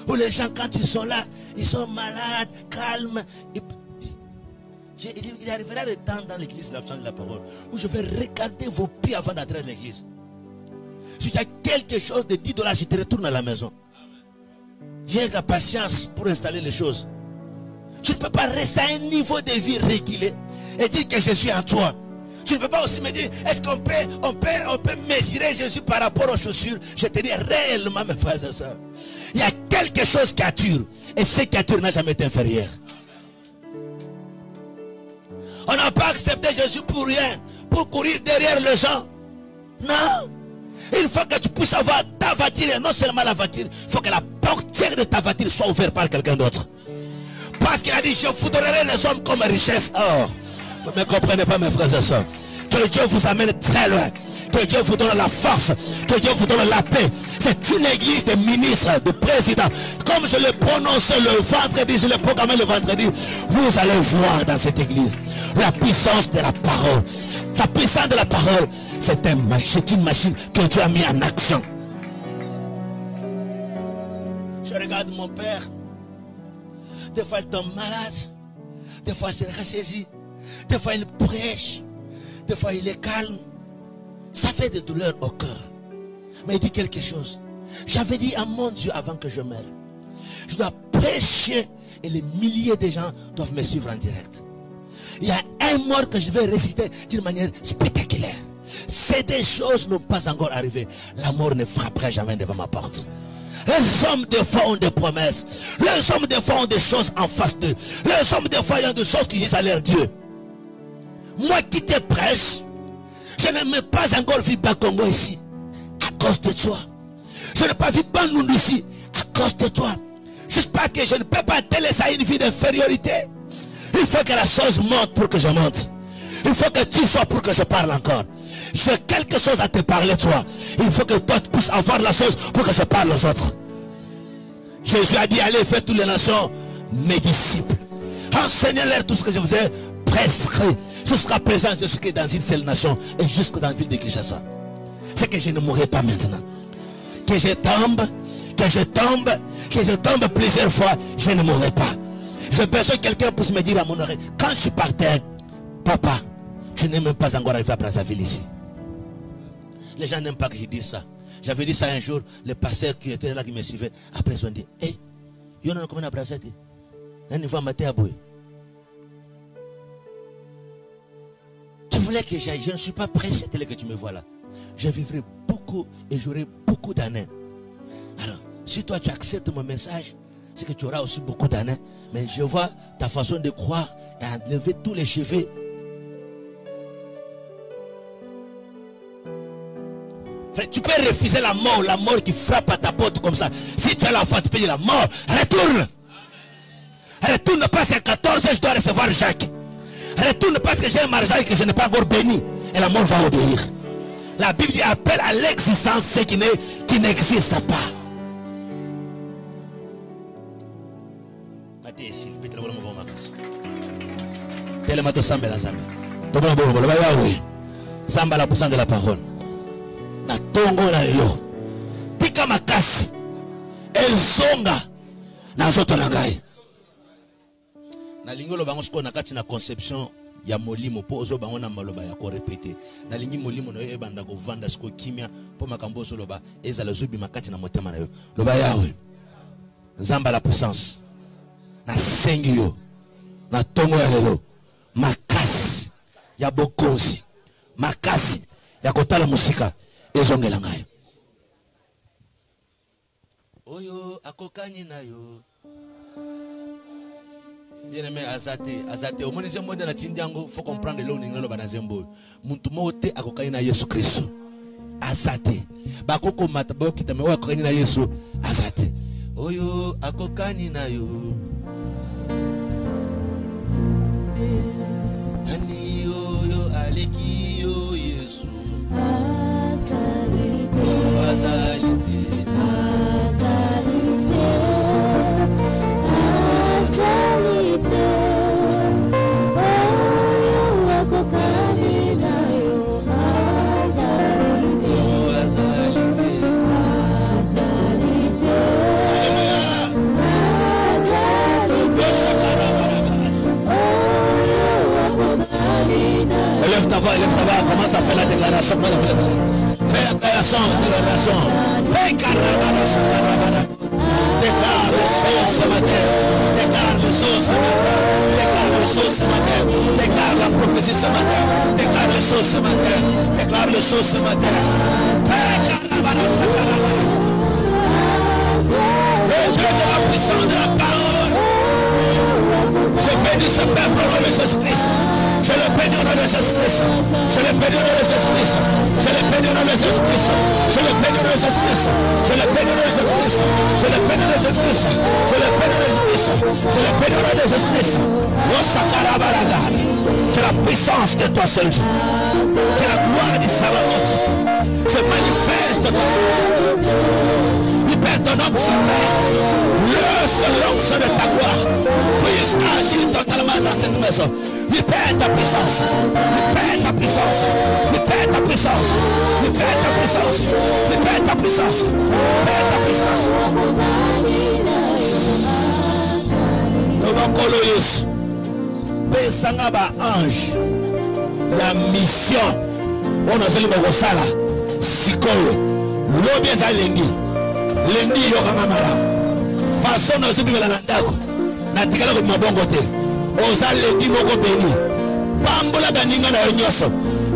où les gens, quand ils sont là, ils sont malades, calmes. Il arrivera le temps dans l'église de l'absence de la parole où je vais regarder vos pieds avant d'entrer dans l'église. Si tu as quelque chose de $10, je te retourne à la maison. J'ai la patience pour installer les choses. Tu ne peux pas rester à un niveau de vie régulier et dire que je suis en toi. Tu ne peux pas aussi me dire, est-ce qu'on peut mesurer Jésus par rapport aux chaussures? Je te dis réellement, mes frères et sœurs, il y a quelque chose qui attire et ce qui attire n'a jamais été inférieur. On n'a pas accepté Jésus pour rien, pour courir derrière les gens. Non. Il faut que tu puisses avoir ta voiture et non seulement la voiture, il faut que la portière de ta voiture soit ouverte par quelqu'un d'autre. Parce qu'il a dit, je vous donnerai les hommes comme richesse. Oh, vous ne me comprenez pas, mes frères et sœurs. Que Dieu vous amène très loin. Que Dieu vous donne la force. Que Dieu vous donne la paix. C'est une église de ministres, de présidents. Comme je le prononce le vendredi, je le proclame le vendredi. Vous allez voir dans cette église la puissance de la parole. La puissance de la parole, c'est une machine que Dieu a mis en action. Je regarde mon père. Des fois il tombe malade. Des fois il se ressaisit. Des fois il prêche. Des fois il est calme. Ça fait des douleurs au cœur. Mais il dit quelque chose. J'avais dit à mon Dieu avant que je meure, je dois prêcher et les milliers de gens doivent me suivre en direct. Il y a un mort que je vais résister d'une manière spectaculaire. Ces deux choses n'ont pas encore arrivé. La mort ne frappera jamais devant ma porte. Les hommes des fois ont des promesses. Les hommes des fois ont des choses en face d'eux. Les hommes des fois ont des choses qui disent à leur Dieu. Moi qui te prêche, je n'ai même pas encore vu Bakongo ici. À cause de toi. Je n'ai pas vu Bandundu ici. À cause de toi. Juste parce que je ne peux pas te laisser à une vie d'infériorité. Il faut que la chose monte pour que je monte. Il faut que tu sois pour que je parle encore. J'ai quelque chose à te parler toi. Il faut que toi tu puisses avoir la chose pour que je parle aux autres. Jésus a dit allez faire toutes les nations mes disciples. Enseignez-leur tout ce que je vous ai prescrit. Jusqu'à présent je suis dans une seule nation et jusque dans la ville de Kinshasa. C'est que je ne mourrai pas maintenant. Que je tombe plusieurs fois, je ne mourrai pas. J'ai besoin que quelqu'un puisse me dire à mon oreille, quand tu partais, papa, tu n'es même pas encore arrivé à Brazzaville ici. Les gens n'aiment pas que je dise ça. J'avais dit ça un jour, les pasteurs qui étaient là, qui me suivaient, après ils ont dit, hey, il y en a combien à Brazzaville? Un niveau à mater à bouer. Tu voulais que j'aille, je ne suis pas pressé tel que tu me vois là. Je vivrai beaucoup et j'aurai beaucoup d'années. Alors, si toi tu acceptes mon message, c'est que tu auras aussi beaucoup d'années. Mais je vois ta façon de croire et à lever tous les cheveux. Frère, tu peux refuser la mort qui frappe à ta porte comme ça. Si tu as la foi, tu peux dire la mort, retourne. Retourne parce qu'à 14 ans, je dois recevoir Jacques. Retourne parce que j'ai un mariage que je n'ai pas encore béni. Et la mort va obéir. La Bible dit appelle à l'existence ce qui n'existe pas. Zamba la puissance de la parole. Na tongo na yo. Tika makasi. Enzonga. Na zoto na ngai. Na lingolo bango siko na kati na conception ya molimo po ozo bango na maloba ya ko répéter. Na lingi molimo na yo ebanda ko vanda siko kimia po makambo so loba ezala zobi makati na motema na yo. Loba yawe. Zamba la puissance. Na sengi yo. Na tongo ya lelo. Makasi ya bokonzi. Makasi ya kotala musika ezongela ngai. Oyo akokani na yo. Bien aimé azate omonize monde na tindiango faut comprendre le ningelo banazembo. Muntu mote akokani na Yesu Kristo. Azate. Bakoko mata bokita mewa akokani na Yesu azate. Oyo akokani na yo. Nani oyo aleki yo déclaration. Fais déclaration. Déclare les choses ce matin. Déclare les choses ce matin. Déclare les choses ce matin. Déclare la prophétie ce matin. Déclare les choses ce matin. Déclare les choses ce matin. Le Dieu de la puissance de la parole. Je bénis ce peuple au nom de Jésus-Christ. Je le bénis au nom de Jésus-Christ. Je le bénis au nom de Jésus-Christ. Je le bénis au nom de Jésus-Christ. Je le bénis au nom de Jésus-Christ. Je le bénis au nom de Jésus-Christ. Je le bénis au nom de Jésus-Christ. Je le bénis au nom de Jésus-Christ. Je le bénis au nom de Jésus-Christ. Que la puissance de toi seul Dieu. Que la gloire du Sabaoth se manifeste dans ton onction, l'onction de ta gloire puisse agir totalement dans cette maison. Libère ta puissance. Libère ta puissance. Libère ta puissance. Libère ta puissance. Libère ta puissance. Libère ta puissance. Nous allons coloyer. Pesanga ba ange. La mission. On a dit le Rosala. Sikolo. L'homme est à l'ennemi. Lundi yokanga mara façon na zubi la ndako na tikala ko mabongo te oza lundi moko beni pambola baninga na nyoso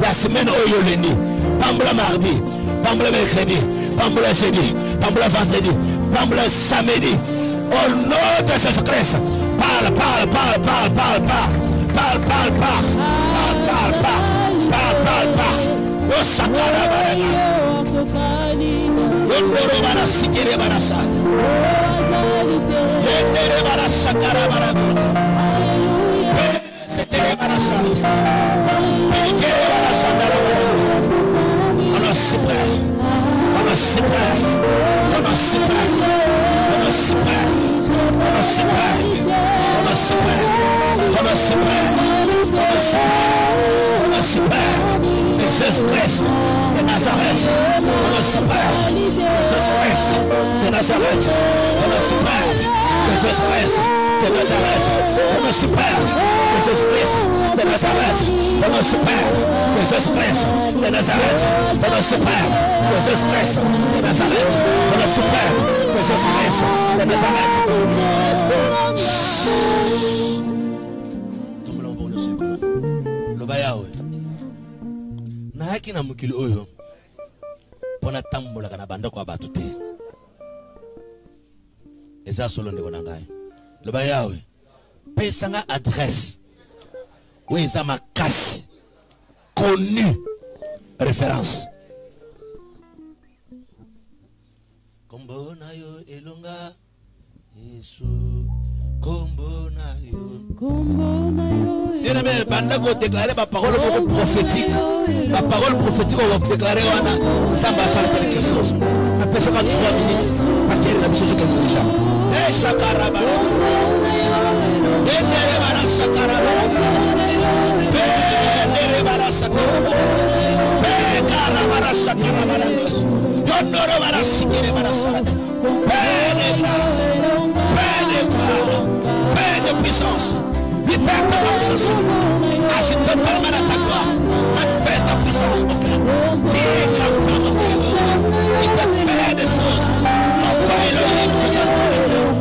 la semaine oyo lundi pambola mardi pambola mercredi pambola jeudi pambola vendredi pambola samedi au nom de Jésus-Christ parle o sakara baraga Yendere bara sikere bara sat. Yendere bara sakara bara gut. Yendere bara sat. Yendere bara sakara bara gut. On a super. On a super. On a super. On a super. On a super. On a super. On a super. On a super. On a super. Jésus-Christ de Nazareth, on le super, Jésus-Christ de Nazareth, on le super, Jésus-Christ de Nazareth, on le super, Jésus-Christ de Nazareth, on le super, Jésus-Christ de Nazareth, on le super, Jésus-Christ de Nazareth, on le super, Jésus-Christ de Nazareth. Haki na mukili oyo pona tambola kana banda kwa batu te eza solo ndeko na ngai loba yawe pesanga adresse où eza makasi connu référence kombo na yo elonga Yesu kombo na yo bien aimé banda ko déclarer ma parole prophétique. La parole prophétique on va déclarer ça va faire quelque chose. La personne en 3 minutes parce qu'il y a une chose qui est déjà. Eh shakara bara. Eh nere bara shakara bara. Eh nere bara shakara bara. Eh kara bara shakara bara. Yonoro bara sikere bara shakara. Eh de grâce. Eh de gloire. Eh de puissance. Libère ton accession. Agis totalement dans ta gloire. Manifeste ta puissance au Père. Qui est capable de faire. Qui peut faire des choses. Quand toi Elohim, tu dois le faire.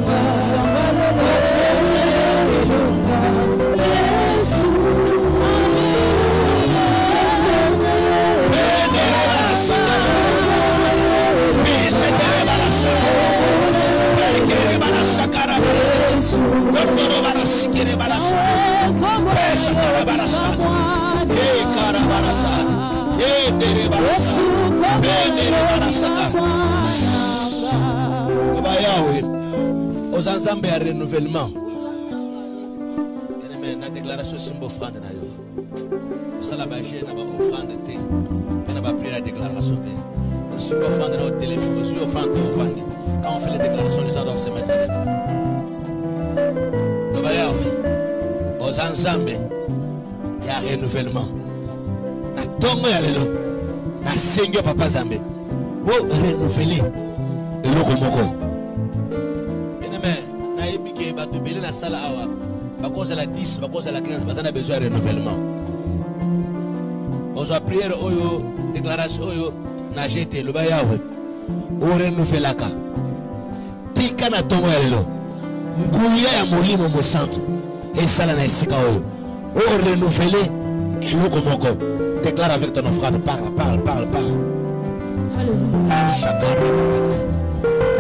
Aux ensembles à renouvellement. La déclaration symbole offrande d'ailleurs. Ça la bâche n'a pas offrande thé. Elle n'a pas pris la déclaration thé. Le symbole offrande dans le télé, aux yeux offrande et offrande. Quand on fait les déclarations, les gens doivent se mettre debout. Aux ensembles, il y a renouvellement. Na tongo ya lelo. Na sengo papa Zambé. Wo renouveler. Et le komoko. Tu bénis la salle à la 10, à la 15, parce qu'on a besoin de renouvellement. Ozo prière oyo, déclaration oyo, na jeté le bayawe. Ore nous fait la ka. Tika na tongo ya lelo. Nguya ya molimo mo santo. Et ça na esika oyo. O renouveler eloko moko. Déclare avec ton frère, parle. Shakara.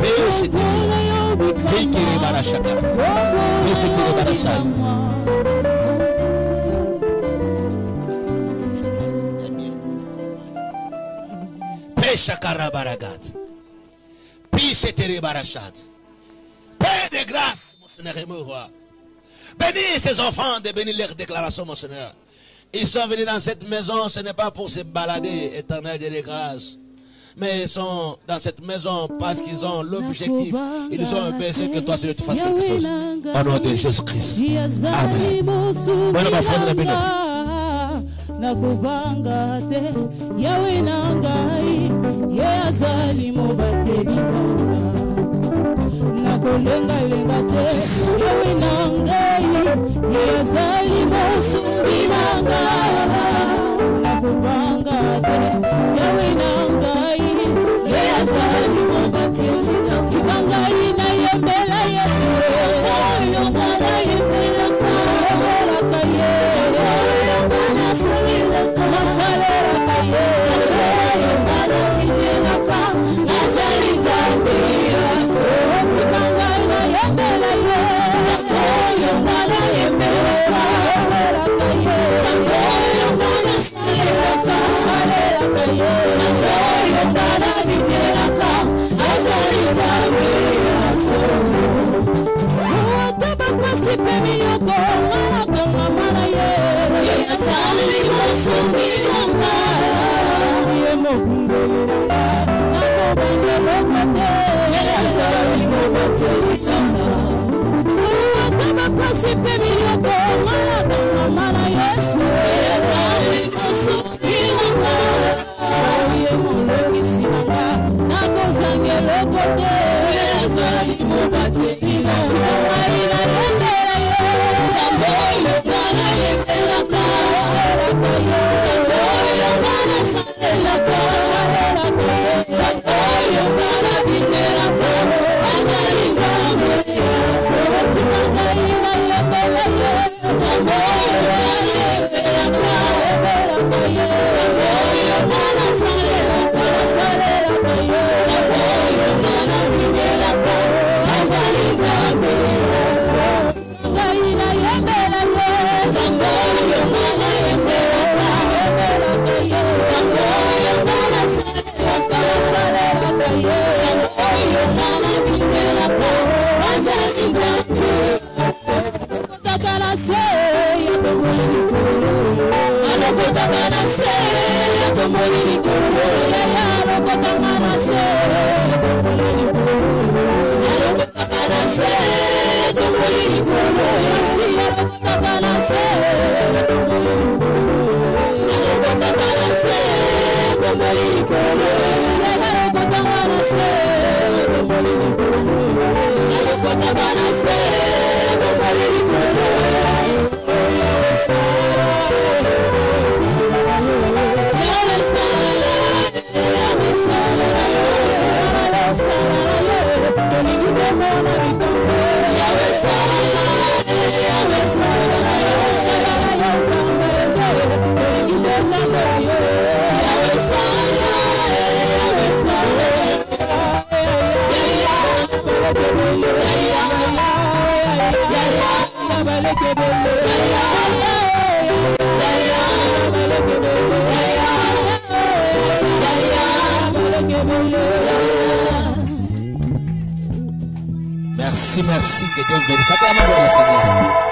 Pese tere. Pekere bara shakara. Pese tere bara shakara. Shakara baragat. Pise tere barachat. Père de grâce, mon Seigneur, et mon roi. Bénis ces enfants de bénir leurs déclarations, mon Seigneur. Ils sont venus dans cette maison, ce n'est pas pour se balader, éternel de grâce. Mais ils sont dans cette maison parce qu'ils ont l'objectif. Ils ont besoin que toi, Seigneur, tu fasses quelque chose. Au nom de Jésus-Christ. Amen. Bonne ma foi de la bénédiction. Nakubanga te yawe nangai ye azali mobateli nanga nakolenga lenga te yawe nangai ye azali mosumbi nanga nakubanga te yawe nangai ye azali mobateli nanga tikangai na yembela yesu oyo ngana yembela kaye Merci, que Dieu bénisse. Sacrement de la Seigneur.